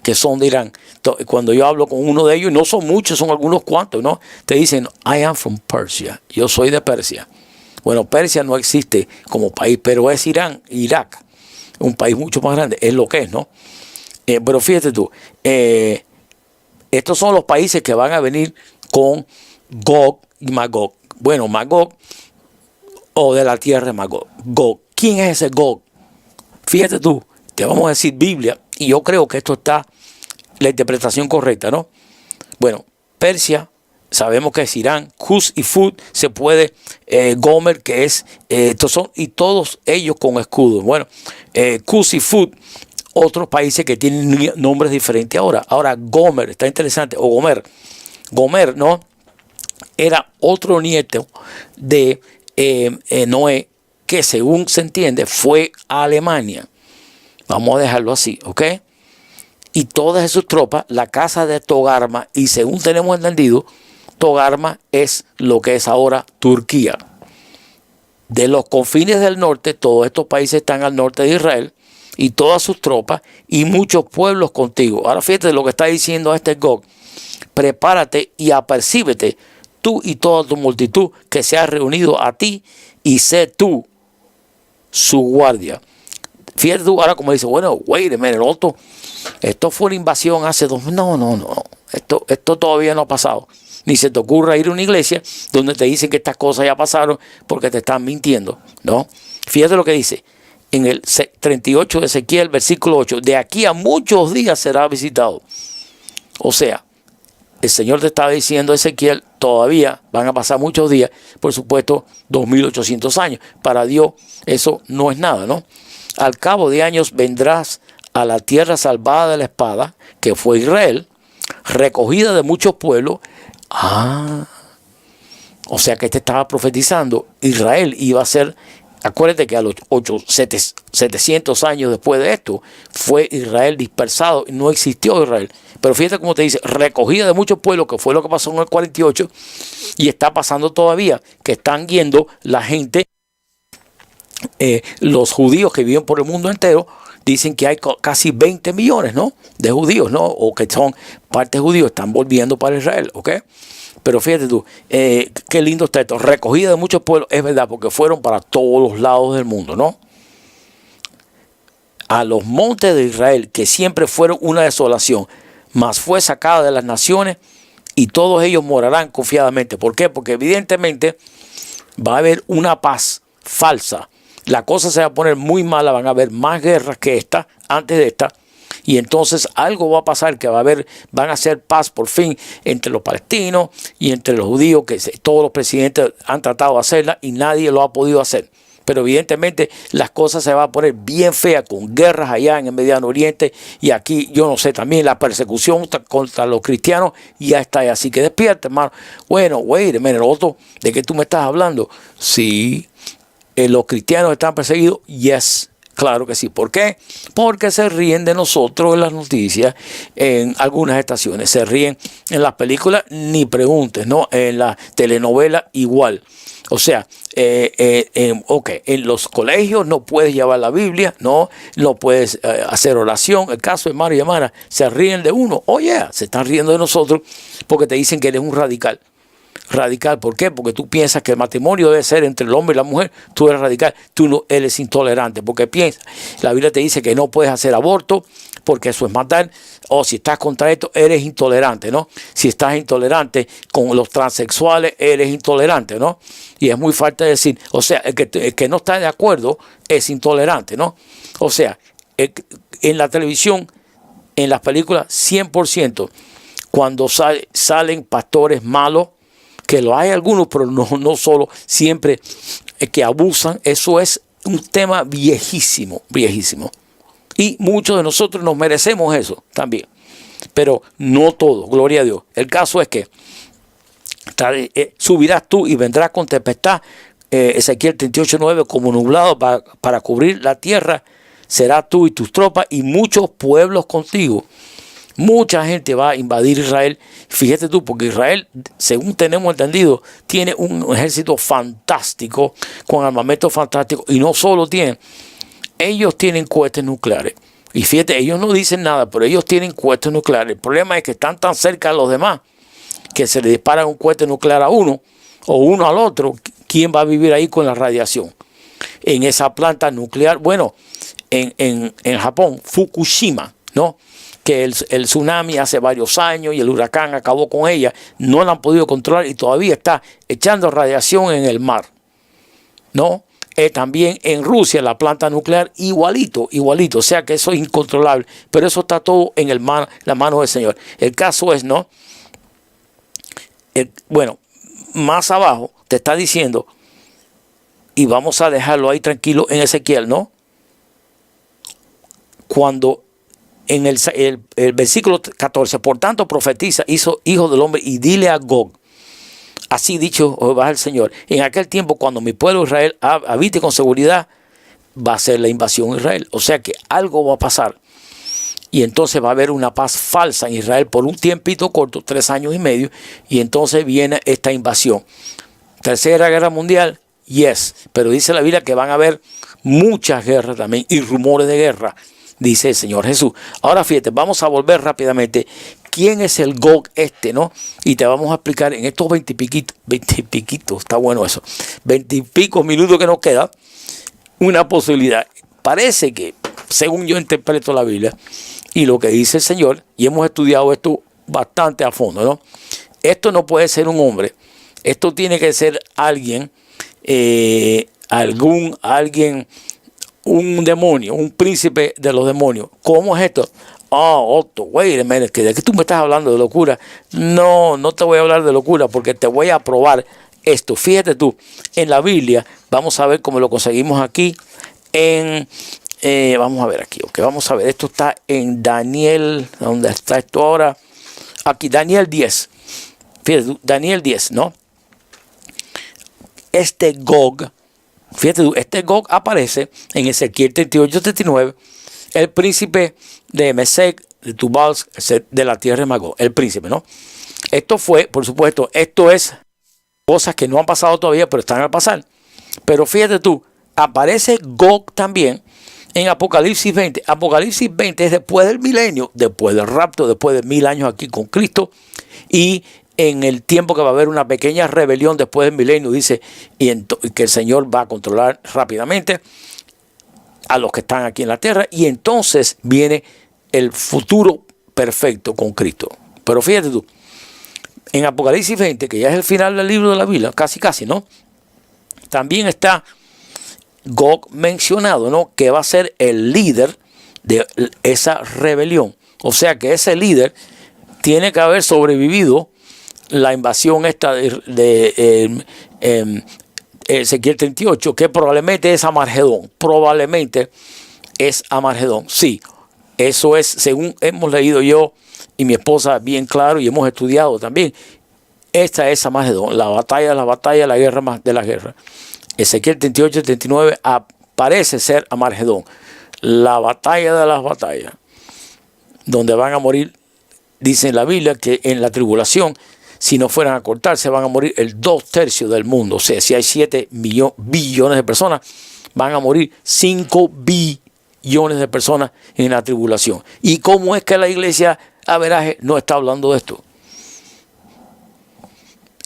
que son de Irán. Entonces, cuando yo hablo con uno de ellos, no son muchos, son algunos cuantos, ¿no? Te dicen, I am from Persia. Yo soy de Persia. Bueno, Persia no existe como país, pero es Irán, Irak, un país mucho más grande, es lo que es, ¿no? Pero fíjate tú, estos son los países que van a venir con Gog y Magog. Bueno, Magog, o de la tierra de Magog. Gog. ¿Quién es ese Gog? Fíjate tú, te vamos a decir Biblia, y yo creo que esto está la interpretación correcta, ¿no? Bueno, Persia, sabemos que es Irán, Cus y Fud, se puede, Gomer, que es, y todos ellos con escudos. Bueno, Cus y Fud, otros países que tienen nombres diferentes ahora. Ahora, Gomer, está interesante, o Gomer. Gomer, ¿no? Era otro nieto de Noé, que según se entiende, fue a Alemania. Vamos a dejarlo así, ¿ok? Y todas sus tropas, la casa de Togarma, y según tenemos entendido, Togarma es lo que es ahora Turquía. De los confines del norte, todos estos países están al norte de Israel, y todas sus tropas, y muchos pueblos contigo. Ahora fíjate lo que está diciendo a este Gog. Prepárate y apercíbete, tú y toda tu multitud que se ha reunido a ti, y sé tú su guardia. Fíjate tú, ahora como dice, bueno, wait a minute, esto fue una invasión hace 2000. No. Esto todavía no ha pasado. Ni se te ocurra ir a una iglesia donde te dicen que estas cosas ya pasaron porque te están mintiendo, ¿no? Fíjate lo que dice en el 38 de Ezequiel, versículo 8. De aquí a muchos días será visitado. O sea, el Señor te estaba diciendo, Ezequiel, todavía van a pasar muchos días, por supuesto, 2800 años. Para Dios eso no es nada, ¿no? Al cabo de años vendrás a la tierra salvada de la espada, que fue Israel, recogida de muchos pueblos. O sea que te estaba profetizando, Israel iba a ser, acuérdate que a los 700 años después de esto, fue Israel dispersado, no existió Israel. Pero fíjate cómo te dice, recogida de muchos pueblos, que fue lo que pasó en el 48, y está pasando todavía, que están yendo la gente, los judíos que viven por el mundo entero. Dicen que hay casi 20 millones, ¿no?, de judíos, ¿no?, o que son parte judíos, están volviendo para Israel, ¿ok? Pero fíjate tú, qué lindo está esto, recogida de muchos pueblos, es verdad, porque fueron para todos los lados del mundo, ¿no? A los montes de Israel, que siempre fueron una desolación, mas fue sacada de las naciones, y todos ellos morarán confiadamente. ¿Por qué? Porque evidentemente va a haber una paz falsa. La cosa se va a poner muy mala, van a haber más guerras que esta, antes de esta, y entonces algo va a pasar, que van a hacer paz por fin entre los palestinos y entre los judíos, que todos los presidentes han tratado de hacerla y nadie lo ha podido hacer. Pero evidentemente las cosas se van a poner bien feas, con guerras allá en el Mediano Oriente, y aquí, yo no sé, también la persecución contra los cristianos ya está ahí. Así que despierta, hermano. Bueno, wait a minute, otro, ¿de qué tú me estás hablando? Sí. Los cristianos están perseguidos, yes, Claro que sí. ¿Por qué? Porque se ríen de nosotros en las noticias, en algunas estaciones. Se ríen en las películas, ni preguntes, ¿no? En la telenovela igual. O sea, en los colegios no puedes llevar la Biblia, no puedes hacer oración. El caso, hermano y hermana, se ríen de uno. Oye, se están riendo de nosotros porque te dicen que eres un radical. Radical, ¿por qué? Porque tú piensas que el matrimonio debe ser entre el hombre y la mujer. Tú eres radical, tú no eres intolerante, porque piensas, la Biblia te dice que no puedes hacer aborto porque eso es matar, o si estás contra esto, eres intolerante, ¿no? Si estás intolerante con los transexuales, eres intolerante, ¿no? Y es muy falta de decir, o sea, el que no está de acuerdo es intolerante, ¿no? O sea, en la televisión, en las películas, 100%, cuando salen pastores malos, que lo hay algunos, pero no solo, siempre que abusan, eso es un tema viejísimo, viejísimo. Y muchos de nosotros nos merecemos eso también, pero no todos, gloria a Dios. El caso es que subirás tú y vendrás con tempestad, Ezequiel 38:9, como nublado para cubrir la tierra, serás tú y tus tropas y muchos pueblos contigo. Mucha gente va a invadir Israel. Fíjate tú, porque Israel, según tenemos entendido, tiene un ejército fantástico, con armamento fantástico. Y no solo ellos tienen cohetes nucleares. Y fíjate, ellos no dicen nada, pero ellos tienen cohetes nucleares. El problema es que están tan cerca de los demás que se le disparan un cohete nuclear a uno o uno al otro. ¿Quién va a vivir ahí con la radiación? En esa planta nuclear, bueno, en Japón, Fukushima, ¿no? Que el tsunami hace varios años y el huracán acabó con ella, no la han podido controlar y todavía está echando radiación en el mar, ¿no? También en Rusia la planta nuclear igualito, o sea que eso es incontrolable, pero eso está todo en la mano del Señor. El caso es, ¿no? Bueno, más abajo te está diciendo, y vamos a dejarlo ahí tranquilo en Ezequiel, ¿no? Cuando en el versículo 14, por tanto profetiza, hijo del hombre, y dile a Gog, así dicho va el Señor, en aquel tiempo cuando mi pueblo Israel habite con seguridad, va a ser la invasión a Israel. O sea que algo va a pasar. Y entonces va a haber una paz falsa en Israel por un tiempito corto, 3 años y medio, y entonces viene esta invasión. Tercera Guerra Mundial, yes, pero dice la Biblia que van a haber muchas guerras también y rumores de guerra, dice el Señor Jesús. Ahora fíjate, vamos a volver rápidamente. ¿Quién es el Gog no? Y te vamos a explicar en estos 20 y piquitos, está bueno eso, 20 y pico minutos que nos queda, una posibilidad. Parece que, según yo interpreto la Biblia y lo que dice el Señor, y hemos estudiado esto bastante a fondo, ¿no? Esto no puede ser un hombre, esto tiene que ser alguien, un demonio, un príncipe de los demonios. ¿Cómo es esto? Otto, wait a minute, ¿de qué tú me estás hablando de locura? No te voy a hablar de locura porque te voy a probar esto. Fíjate tú, en la Biblia, vamos a ver cómo lo conseguimos aquí vamos a ver aquí, ok, vamos a ver, esto está en Daniel, ¿dónde está esto ahora? Aquí, Daniel 10, fíjate tú, Daniel 10, ¿no? Este Gog, fíjate tú, este Gog aparece en Ezequiel 38-39, el príncipe de Mesec, de Tubal, de la tierra de Magog, el príncipe, ¿no? Esto fue, por supuesto, esto es cosas que no han pasado todavía, pero están a pasar. Pero fíjate tú, aparece Gog también en Apocalipsis 20. Apocalipsis 20 es después del milenio, después del rapto, después de 1000 años aquí con Cristo, y en el tiempo que va a haber una pequeña rebelión después del milenio, dice, que el Señor va a controlar rápidamente a los que están aquí en la tierra, y entonces viene el futuro perfecto con Cristo. Pero fíjate tú, en Apocalipsis 20, que ya es el final del libro de la Biblia, casi, ¿no? También está Gog mencionado, ¿no? Que va a ser el líder de esa rebelión. O sea que ese líder tiene que haber sobrevivido la invasión esta de Ezequiel 38, que probablemente es Amargedón. Probablemente es Amargedón. Sí, eso es, según hemos leído yo y mi esposa bien claro y hemos estudiado también. Esta es Amargedón, la batalla, la guerra más de la guerra. Ezequiel 38-39 parece ser Armagedón, la batalla de las batallas, donde van a morir, dice en la Biblia, que en la tribulación, si no fueran a cortarse, van a morir el 2/3 del mundo. O sea, si hay 7 billones de personas, van a morir 5 billones de personas en la tribulación. ¿Y cómo es que la iglesia averaje no está hablando de esto?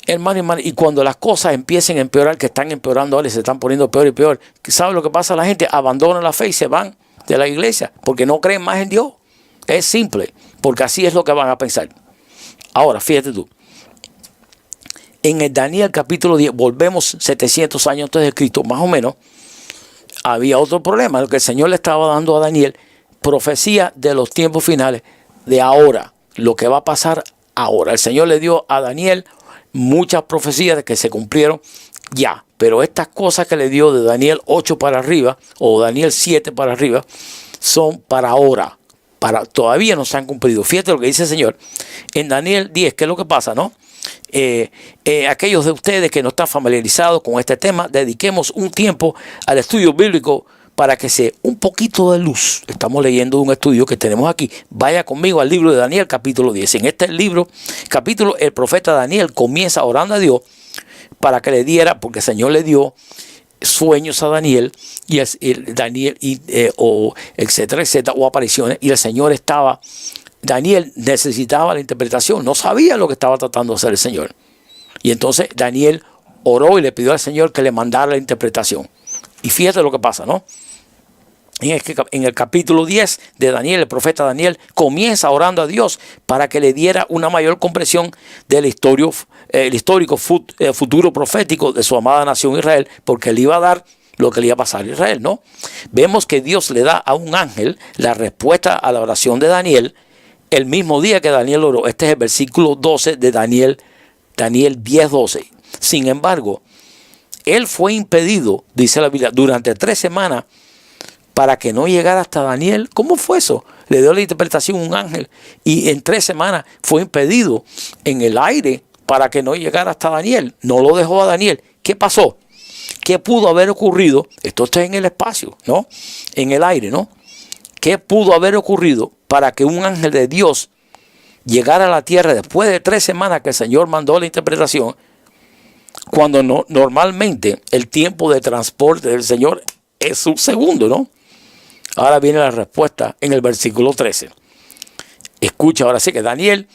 Hermano, y cuando las cosas empiecen a empeorar, que están empeorando ahora y se están poniendo peor y peor, ¿sabe lo que pasa? La gente abandona la fe y se van de la iglesia porque no creen más en Dios. Es simple, porque así es lo que van a pensar. Ahora, fíjate tú. En el Daniel capítulo 10, volvemos 700 años antes de Cristo, más o menos, había otro problema. Lo que el Señor le estaba dando a Daniel, profecía de los tiempos finales, de ahora, lo que va a pasar ahora. El Señor le dio a Daniel muchas profecías que se cumplieron ya, pero estas cosas que le dio de Daniel 8 para arriba, o Daniel 7 para arriba, son para ahora. Todavía no se han cumplido. Fíjate lo que dice el Señor en Daniel 10. ¿Qué es lo que pasa, no? Aquellos de ustedes que no están familiarizados con este tema, dediquemos un tiempo al estudio bíblico para que sea un poquito de luz. Estamos leyendo un estudio que tenemos aquí. Vaya conmigo al libro de Daniel capítulo 10. En este libro, capítulo, el profeta Daniel comienza orando a Dios para que le diera, porque el Señor le dio sueños a Daniel, y etcétera, etcétera, o apariciones, y el Señor Daniel necesitaba la interpretación, no sabía lo que estaba tratando de hacer el Señor. Y entonces Daniel oró y le pidió al Señor que le mandara la interpretación. Y fíjate lo que pasa, ¿no? En el capítulo 10 de Daniel, el profeta Daniel comienza orando a Dios para que le diera una mayor comprensión del histórico futuro profético de su amada nación Israel, porque le iba a dar lo que le iba a pasar a Israel, ¿no? Vemos que Dios le da a un ángel la respuesta a la oración de Daniel el mismo día que Daniel oró. Este es el versículo 12 de Daniel 10:12. Sin embargo, él fue impedido, dice la Biblia, durante 3 semanas para que no llegara hasta Daniel. ¿Cómo fue eso? Le dio la interpretación un ángel y en 3 semanas fue impedido en el aire para que no llegara hasta Daniel. No lo dejó a Daniel. ¿Qué pasó? ¿Qué pudo haber ocurrido? Esto está en el espacio, ¿no? En el aire, ¿no? ¿Qué pudo haber ocurrido para que un ángel de Dios llegara a la tierra después de 3 semanas que el Señor mandó la interpretación, cuando normalmente el tiempo de transporte del Señor es un segundo, ¿no? Ahora viene la respuesta en el versículo 13. Escucha ahora sí que Daniel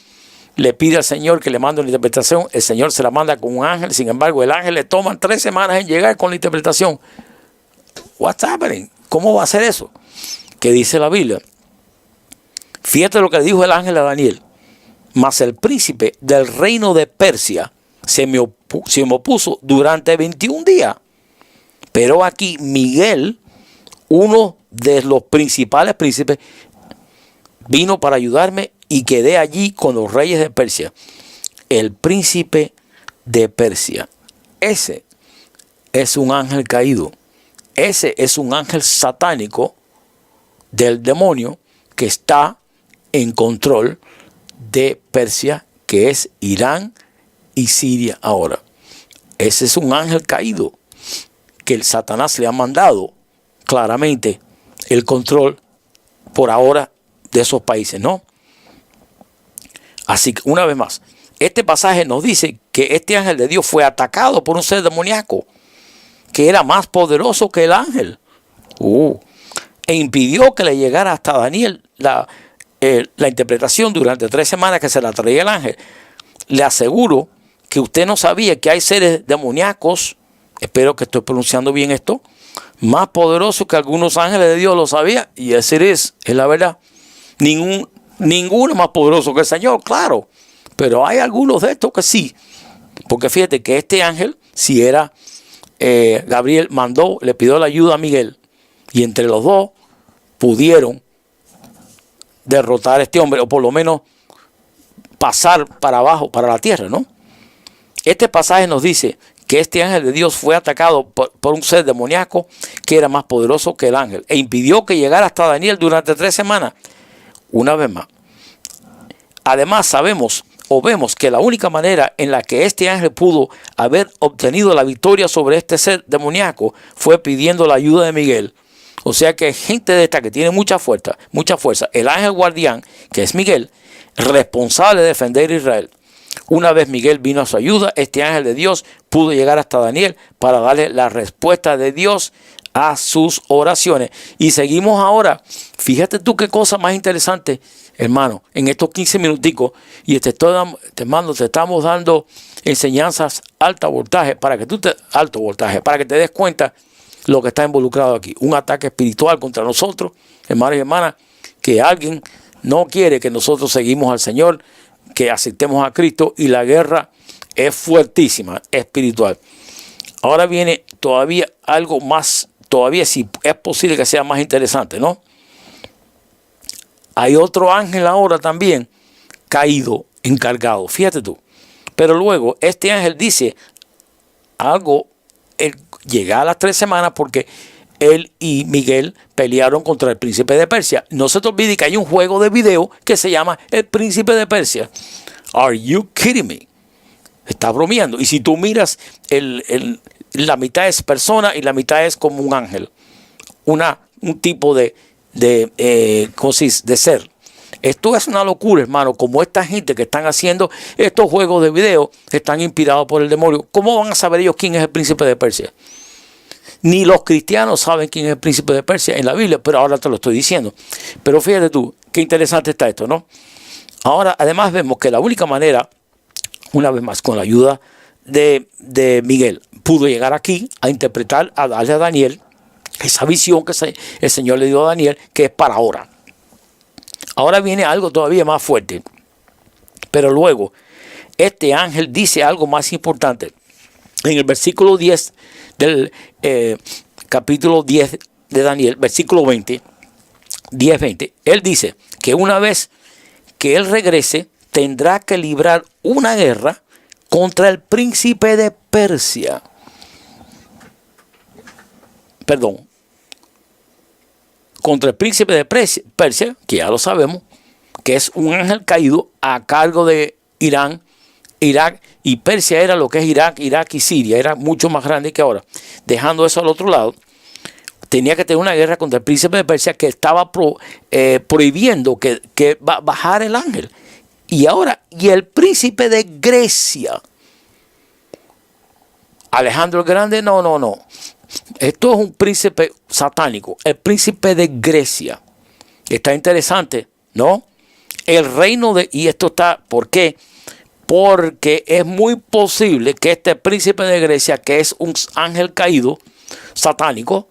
le pide al Señor que le mande una interpretación. El Señor se la manda con un ángel. Sin embargo, el ángel le toma 3 semanas en llegar con la interpretación. What's happening? ¿Cómo va a ser eso? ¿Qué dice la Biblia? Fíjate lo que dijo el ángel a Daniel. Mas el príncipe del reino de Persia se me opuso durante 21 días. Pero aquí Miguel, uno de los principales príncipes, vino para ayudarme y quedé allí con los reyes de Persia. El príncipe de Persia. Ese es un ángel caído. Ese es un ángel satánico del demonio que está en control de Persia, que es Irán y Siria ahora. Ese es un ángel caído que el Satanás le ha mandado claramente el control por ahora de esos países, ¿no? Así que una vez más, este pasaje nos dice que este ángel de Dios fue atacado por un ser demoníaco que era más poderoso que el ángel. E impidió que le llegara hasta Daniel la interpretación durante 3 semanas que se la traía el ángel. Le aseguro que usted no sabía que hay seres demoníacos, espero que estoy pronunciando bien esto, más poderosos que algunos ángeles de Dios. Lo sabía, y ese es la verdad. Ninguno más poderoso que el Señor, claro, pero hay algunos de estos que sí, porque fíjate que este ángel, si era Gabriel, le pidió la ayuda a Miguel, y entre los dos pudieron derrotar a este hombre, o por lo menos pasar para abajo, para la tierra, ¿no? Este pasaje nos dice que este ángel de Dios fue atacado por un ser demoníaco que era más poderoso que el ángel, e impidió que llegara hasta Daniel durante 3 semanas. Una vez más. Además sabemos, o vemos que la única manera en la que este ángel pudo haber obtenido la victoria sobre este ser demoníaco fue pidiendo la ayuda de Miguel. O sea que gente de esta que tiene mucha fuerza, el ángel guardián, que es Miguel, responsable de defender a Israel. Una vez Miguel vino a su ayuda, este ángel de Dios pudo llegar hasta Daniel para darle la respuesta de Dios a sus oraciones. Y seguimos ahora. Fíjate tú qué cosa más interesante, hermano, en estos 15 minuticos. Y te estamos dando enseñanzas alto voltaje para que te des cuenta lo que está involucrado aquí. Un ataque espiritual contra nosotros, hermanos y hermanas, que alguien no quiere que nosotros seguimos al Señor, que aceptemos a Cristo, y la guerra es fuertísima, espiritual. Ahora viene todavía algo más, todavía si es posible que sea más interesante, ¿no? Hay otro ángel ahora también caído, encargado, fíjate tú. Pero luego este ángel dice algo, él llega a las 3 semanas porque él y Miguel pelearon contra el príncipe de Persia. No se te olvide que hay un juego de video que se llama El Príncipe de Persia. Are you kidding me? Está bromeando. Y si tú miras, la mitad es persona y la mitad es como un ángel. Un tipo de ser. Esto es una locura, hermano. Como esta gente que están haciendo estos juegos de video están inspirados por el demonio. ¿Cómo van a saber ellos quién es el príncipe de Persia? Ni los cristianos saben quién es el príncipe de Persia en la Biblia, pero ahora te lo estoy diciendo. Pero fíjate tú, qué interesante está esto, ¿no? Ahora, además vemos que la única manera, una vez más, con la ayuda de Miguel, pudo llegar aquí a interpretar, a darle a Daniel esa visión que el Señor le dio a Daniel, que es para ahora. Ahora viene algo todavía más fuerte. Pero luego, este ángel dice algo más importante. En el versículo 10 del capítulo 10 de Daniel, versículo 20, 10-20, él dice que una vez que él regrese, tendrá que librar una guerra contra el príncipe de Persia. Perdón. Contra el príncipe de Persia, que ya lo sabemos, que es un ángel caído a cargo de Irán, Irak, y Persia era lo que es Irak y Siria, era mucho más grande que ahora. Dejando eso al otro lado, tenía que tener una guerra contra el príncipe de Persia que estaba prohibiendo que bajara el ángel. Y ahora, y el príncipe de Grecia, Alejandro el Grande, no. Esto es un príncipe satánico, el príncipe de Grecia. Está interesante, ¿no? El reino y esto está, ¿por qué? Porque es muy posible que este príncipe de Grecia, que es un ángel caído, satánico,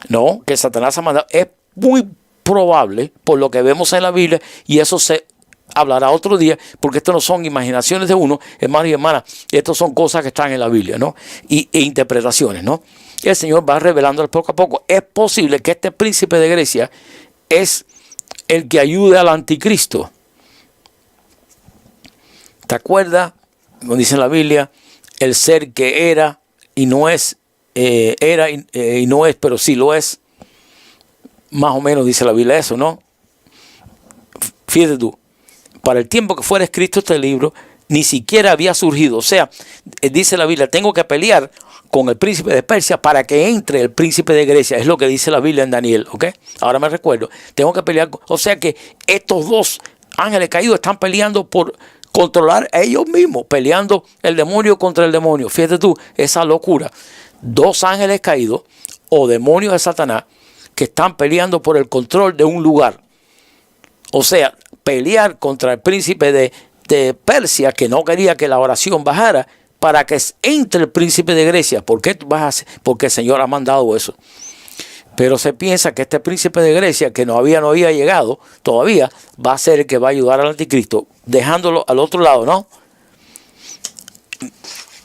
¿no? Que Satanás ha mandado, es muy probable, por lo que vemos en la Biblia, y eso se hablará otro día, porque esto no son imaginaciones de uno, hermanos y hermanas, estos son cosas que están en la Biblia, ¿no? E interpretaciones, ¿no? Y el Señor va revelando poco a poco. Es posible que este príncipe de Grecia es el que ayude al anticristo. ¿Te acuerdas? Como dice en la Biblia, el ser que era y no es, era y no es, pero sí lo es. Más o menos dice la Biblia eso, ¿no? Fíjate tú, para el tiempo que fuera escrito este libro, ni siquiera había surgido. O sea, dice la Biblia, tengo que pelear con el príncipe de Persia para que entre el príncipe de Grecia. Es lo que dice la Biblia en Daniel, ¿ok? Ahora me recuerdo. Tengo que pelear. O sea que estos dos ángeles caídos están peleando por controlar a ellos mismos, peleando el demonio contra el demonio. Fíjate tú, esa locura. Dos ángeles caídos o demonios de Satanás que están peleando por el control de un lugar. O sea, pelear contra el príncipe de Persia, que no quería que la oración bajara, para que entre el príncipe de Grecia. ¿Por qué vas a hacer? Porque el Señor ha mandado eso. Pero se piensa que este príncipe de Grecia, que no había llegado todavía, va a ser el que va a ayudar al anticristo, dejándolo al otro lado, ¿no?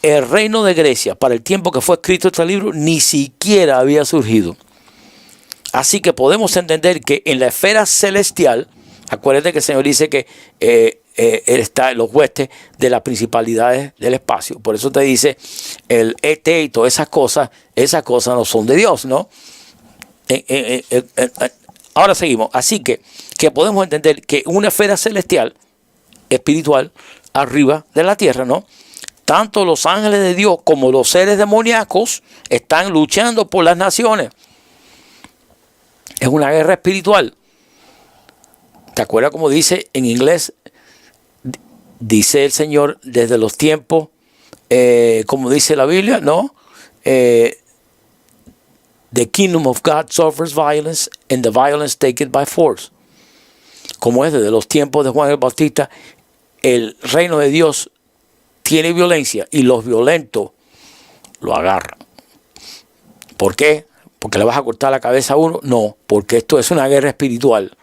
El reino de Grecia, para el tiempo que fue escrito este libro, ni siquiera había surgido. Así que podemos entender que en la esfera celestial, acuérdate que el Señor dice que Él está en los huestes de las principalidades del espacio. Por eso te dice el ET y todas esas cosas no son de Dios, ¿no? Ahora seguimos. Así que podemos entender que una esfera celestial, espiritual, arriba de la tierra, ¿no? Tanto los ángeles de Dios como los seres demoníacos están luchando por las naciones. Es una guerra espiritual. ¿Te acuerdas como dice en inglés? Dice el Señor desde los tiempos, como dice la Biblia, ¿no? The kingdom of God suffers violence and the violence taken by force. Como es desde los tiempos de Juan el Bautista, el reino de Dios tiene violencia y los violentos lo agarran. ¿Por qué? ¿Porque le vas a cortar la cabeza a uno? No, porque esto es una guerra espiritual.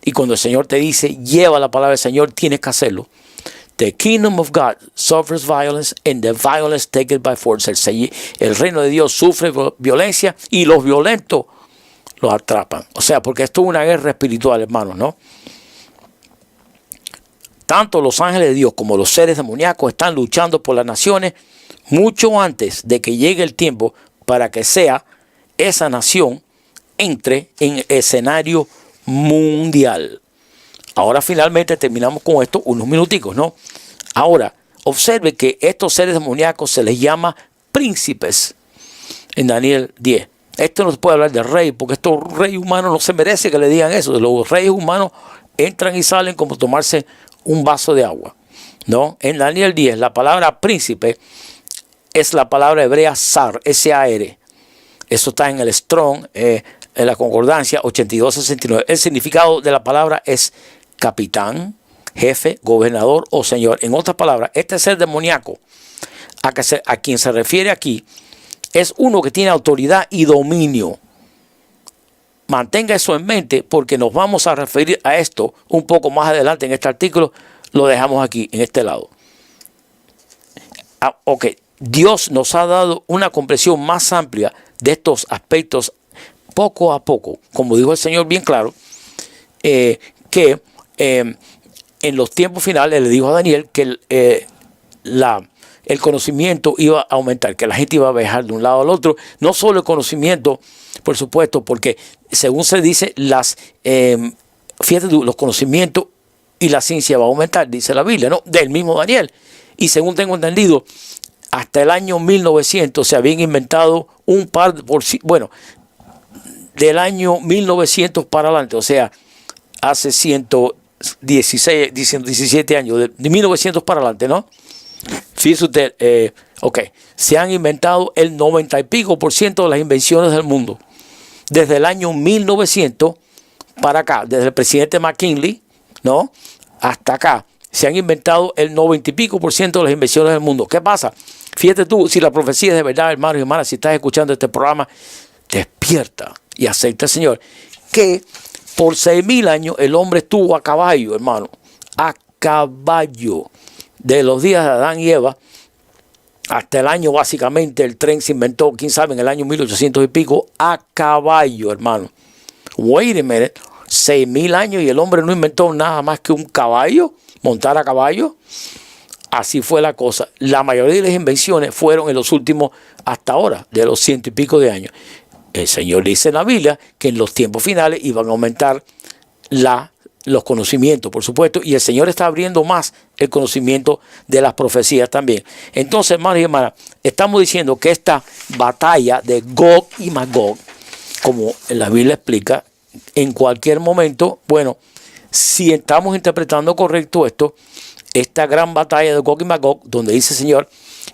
Y cuando el Señor te dice, lleva la palabra del Señor, tienes que hacerlo. The kingdom of God suffers violence and the violence taken by force. El reino de Dios sufre violencia y los violentos los atrapan. O sea, porque esto es una guerra espiritual, hermanos, ¿no? Tanto los ángeles de Dios como los seres demoníacos están luchando por las naciones mucho antes de que llegue el tiempo para que sea esa nación entre en escenario mundial. Ahora finalmente terminamos con esto unos minuticos, ¿no? Ahora, observe que estos seres demoníacos se les llama príncipes en Daniel 10. Esto no se puede hablar de rey, porque estos reyes humanos no se merece que le digan eso. Los reyes humanos entran y salen como tomarse un vaso de agua, ¿no? En Daniel 10, la palabra príncipe es la palabra hebrea Sar, S-A-R. Eso está en el Strong, en la concordancia 8269. El significado de la palabra es capitán, jefe, gobernador o señor. En otras palabras, este ser demoníaco a quien se refiere aquí es uno que tiene autoridad y dominio. Mantenga eso en mente porque nos vamos a referir a esto un poco más adelante en este artículo. Lo dejamos aquí, en este lado. Ok, Dios nos ha dado una comprensión más amplia de estos aspectos poco a poco. Como dijo el Señor bien claro, que en los tiempos finales le dijo a Daniel que el conocimiento iba a aumentar, que la gente iba a viajar de un lado al otro. No solo el conocimiento, por supuesto, porque según se dice, fíjate tú, los conocimientos y la ciencia va a aumentar, dice la Biblia, ¿no? Del mismo Daniel. Y según tengo entendido, hasta el año 1900 se habían inventado del año 1900 para adelante, o sea, hace 117 años, de 1900 para adelante, ¿no? Fíjese usted, se han inventado el 90 y pico % de las invenciones del mundo. Desde el año 1900 para acá, desde el presidente McKinley, ¿no? Hasta acá, se han inventado el 90 y pico % de las invenciones del mundo. ¿Qué pasa? Fíjate tú, si la profecía es de verdad, hermanos y hermanas, si estás escuchando este programa, despierta y acepta al Señor. Que por 6,000 años el hombre estuvo a caballo, hermano, a caballo. De los días de Adán y Eva hasta el año, básicamente, el tren se inventó, quién sabe, en el año 1800 y pico, a caballo, hermano. Wait a minute, 6,000 años y el hombre no inventó nada más que un caballo, montar a caballo. Así fue la cosa. La mayoría de las invenciones fueron en los últimos, hasta ahora, de los 100 y pico de años. El Señor dice en la Biblia que en los tiempos finales iban a aumentar los conocimientos, por supuesto, y el Señor está abriendo más el conocimiento de las profecías también. Entonces, hermanos y hermanas, estamos diciendo que esta batalla de Gog y Magog, como la Biblia explica, en cualquier momento, bueno, si estamos interpretando correcto esto, esta gran batalla de Gog y Magog, donde dice el Señor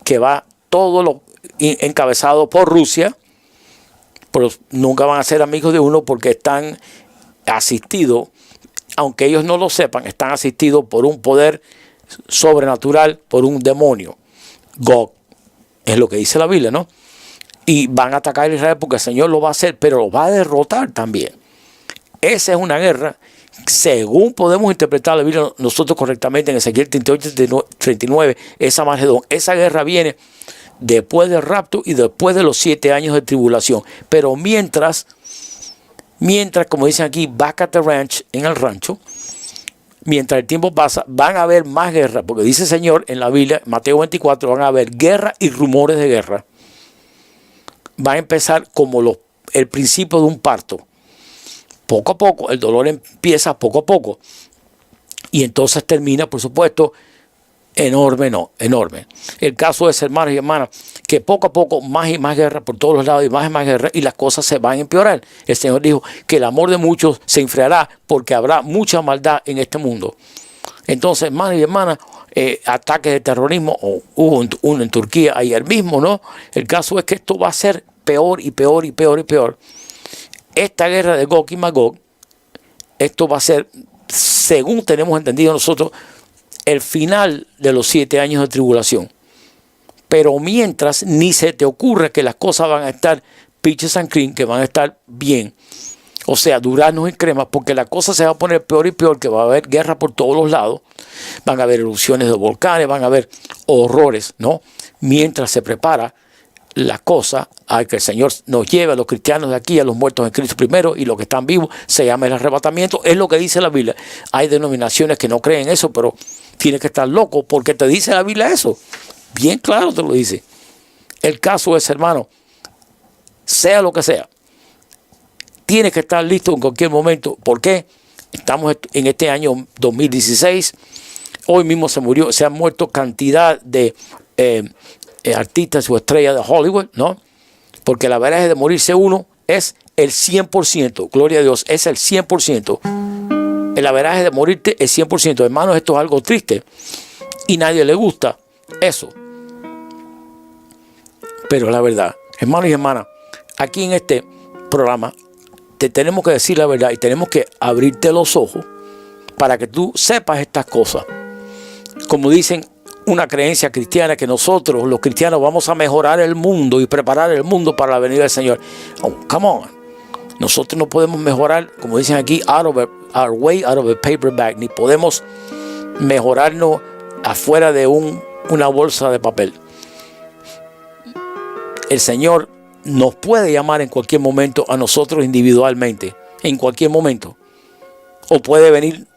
que va todo lo encabezado por Rusia, pero nunca van a ser amigos de uno porque están asistidos, aunque ellos no lo sepan, están asistidos por un poder sobrenatural, por un demonio. Gog, es lo que dice la Biblia, ¿no? Y van a atacar a Israel porque el Señor lo va a hacer, pero lo va a derrotar también. Esa es una guerra, según podemos interpretar la Biblia nosotros correctamente en Ezequiel 38-39, esa Armagedón. Esa guerra viene después del rapto y después de los 7 años de tribulación. Pero mientras, como dicen aquí, back at the ranch, en el rancho, mientras el tiempo pasa, van a haber más guerras, porque dice el Señor en la Biblia, Mateo 24, van a haber guerra y rumores de guerra. Va a empezar como el principio de un parto. Poco a poco, el dolor empieza poco a poco. Y entonces termina, por supuesto, Enorme, no, enorme. El caso es, hermanos y hermanas, que poco a poco más y más guerra por todos los lados y más guerra, y las cosas se van a empeorar. El Señor dijo que el amor de muchos se enfriará porque habrá mucha maldad en este mundo. Entonces, hermanos y hermanas, ataques de terrorismo, hubo uno en Turquía ayer mismo, ¿no? El caso es que esto va a ser peor y peor y peor y peor. Esta guerra de Gog y Magog, esto va a ser, según tenemos entendido nosotros, el final de los 7 años de tribulación. Pero mientras, ni se te ocurre que las cosas van a estar peaches and cream, que van a estar bien. O sea, duraznos y cremas, porque la cosa se va a poner peor y peor, que va a haber guerra por todos los lados. Van a haber erupciones de volcanes, van a haber horrores, ¿no? Mientras se prepara la cosa a que el Señor nos lleve a los cristianos de aquí, a los muertos en Cristo primero, y los que están vivos se llama el arrebatamiento. Es lo que dice la Biblia. Hay denominaciones que no creen eso, pero tienes que estar loco porque te dice la Biblia eso. Bien claro te lo dice. El caso es, hermano, sea lo que sea, tienes que estar listo en cualquier momento. ¿Por qué? Estamos en este año 2016. Hoy mismo se han muerto cantidad de artistas o estrellas de Hollywood, ¿no? Porque la verdad de morirse uno es el 100%. Gloria a Dios, es el 100%. El averaje de morirte es 100%. Hermanos, esto es algo triste y nadie le gusta eso. Pero la verdad, hermanos y hermanas, aquí en este programa te tenemos que decir la verdad y tenemos que abrirte los ojos para que tú sepas estas cosas. Como dicen, una creencia cristiana, que nosotros los cristianos vamos a mejorar el mundo y preparar el mundo para la venida del Señor. Oh, come on. Nosotros no podemos mejorar, como dicen aquí, our way out of a paper bag, ni podemos mejorarnos afuera de una bolsa de papel. El Señor nos puede llamar en cualquier momento a nosotros individualmente, en cualquier momento. O puede venir,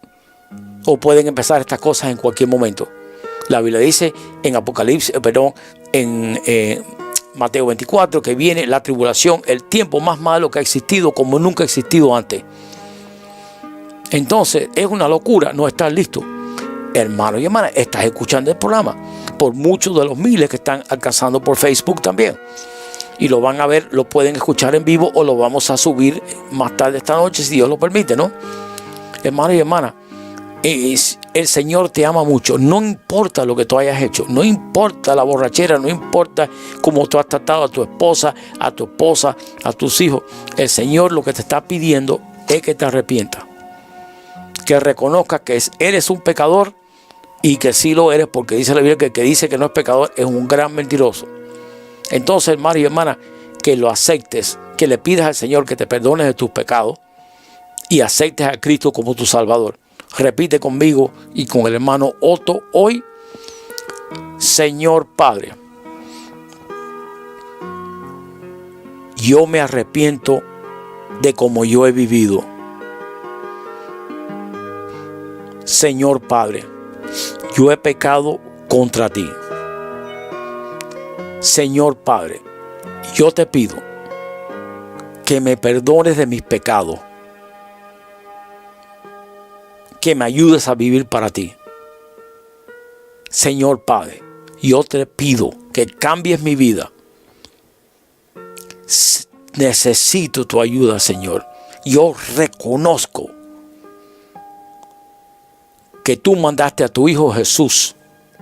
o pueden empezar estas cosas en cualquier momento. La Biblia dice en Mateo 24 que viene la tribulación, el tiempo más malo que ha existido como nunca ha existido antes. Entonces es una locura no estar listo. Hermanos y hermanas, estás escuchando el programa por muchos de los miles que están alcanzando por Facebook también. Y lo van a ver, lo pueden escuchar en vivo o lo vamos a subir más tarde esta noche si Dios lo permite, ¿no? Hermanos y hermanas, el Señor te ama mucho. No importa lo que tú hayas hecho, no importa la borrachera, no importa cómo tú has tratado a tu esposa, a tus hijos. El Señor lo que te está pidiendo es que te arrepientas, que reconozcas que eres un pecador y que sí lo eres, porque dice la Biblia que el que dice que no es pecador es un gran mentiroso. Entonces, hermano y hermana, que lo aceptes, que le pidas al Señor que te perdones de tus pecados y aceptes a Cristo como tu Salvador. Repite conmigo y con el hermano Otto hoy: Señor Padre, yo me arrepiento de cómo yo he vivido. Señor Padre, yo he pecado contra ti. Señor Padre, yo te pido que me perdones de mis pecados, que me ayudes a vivir para ti. Señor Padre, yo te pido que cambies mi vida. Necesito tu ayuda, Señor. Yo reconozco que tú mandaste a tu Hijo Jesús,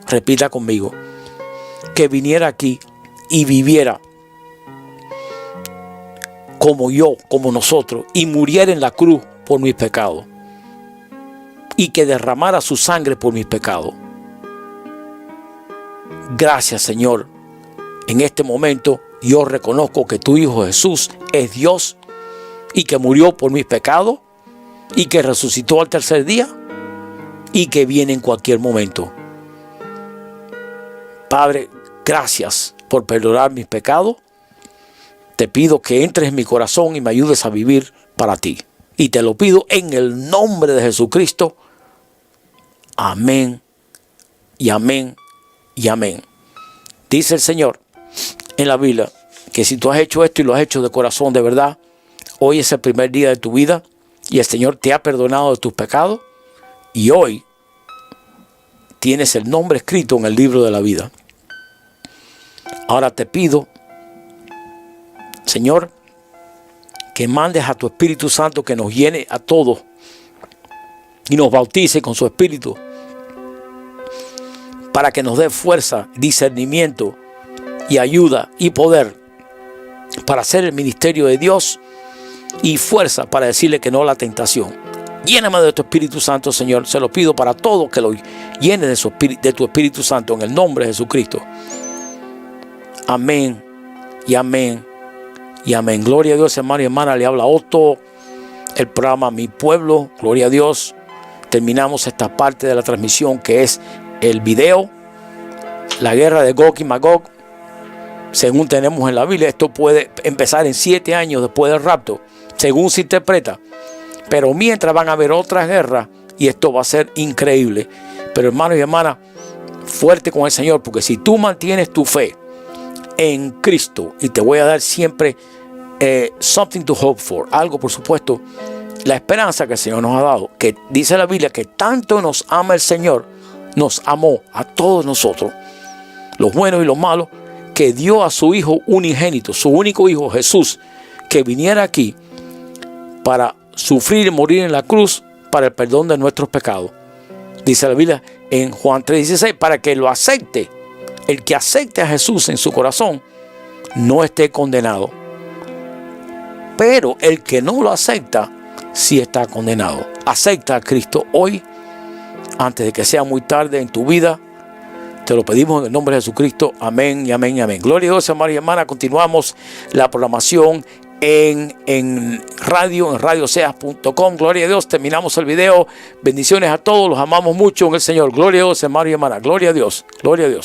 repita conmigo, que viniera aquí y viviera como yo, como nosotros, y muriera en la cruz por mis pecados, y que derramara su sangre por mis pecados. Gracias, Señor. En este momento yo reconozco que tu Hijo Jesús es Dios y que murió por mis pecados y que resucitó al tercer día y que viene en cualquier momento. Padre, gracias por perdonar mis pecados. Te pido que entres en mi corazón y me ayudes a vivir para ti. Y te lo pido en el nombre de Jesucristo. Amén y amén y amén. Dice el Señor en la Biblia que si tú has hecho esto y lo has hecho de corazón de verdad, hoy es el primer día de tu vida y el Señor te ha perdonado de tus pecados y hoy tienes el nombre escrito en el libro de la vida. Ahora te pido, Señor, que mandes a tu Espíritu Santo que nos llene a todos y nos bautice con su Espíritu para que nos dé fuerza, discernimiento y ayuda y poder para hacer el ministerio de Dios y fuerza para decirle que no a la tentación. Lléname de tu Espíritu Santo, Señor. Se lo pido para todos, que lo llene de tu Espíritu Santo en el nombre de Jesucristo. Amén y amén y amén. Gloria a Dios, hermano y hermana. Le habla Otto, el programa Mi Pueblo. Gloria a Dios. Terminamos esta parte de la transmisión que es el video, la guerra de Gog y Magog. Según tenemos en la Biblia, esto puede empezar en 7 años después del rapto, según se interpreta. Pero mientras van a haber otras guerras y esto va a ser increíble. Pero hermanos y hermanas, fuerte con el Señor, porque si tú mantienes tu fe en Cristo, y te voy a dar siempre something to hope for, algo por supuesto, la esperanza que el Señor nos ha dado, que dice la Biblia que tanto nos ama el Señor, nos amó a todos nosotros, los buenos y los malos, que dio a su Hijo unigénito, su único Hijo Jesús, que viniera aquí para sufrir y morir en la cruz para el perdón de nuestros pecados. Dice la Biblia en Juan 3:16, para que lo acepte. El que acepte a Jesús en su corazón no esté condenado. Pero el que no lo acepta, sí está condenado. Acepta a Cristo hoy, antes de que sea muy tarde en tu vida. Te lo pedimos en el nombre de Jesucristo. Amén y amén y amén. Gloria a Dios, hermanos y hermanas. Continuamos la programación en radioseas.com. Gloria a Dios. Terminamos el video. Bendiciones a todos. Los amamos mucho en el Señor. Gloria a Dios, hermanos y hermanas. Gloria a Dios. Gloria a Dios.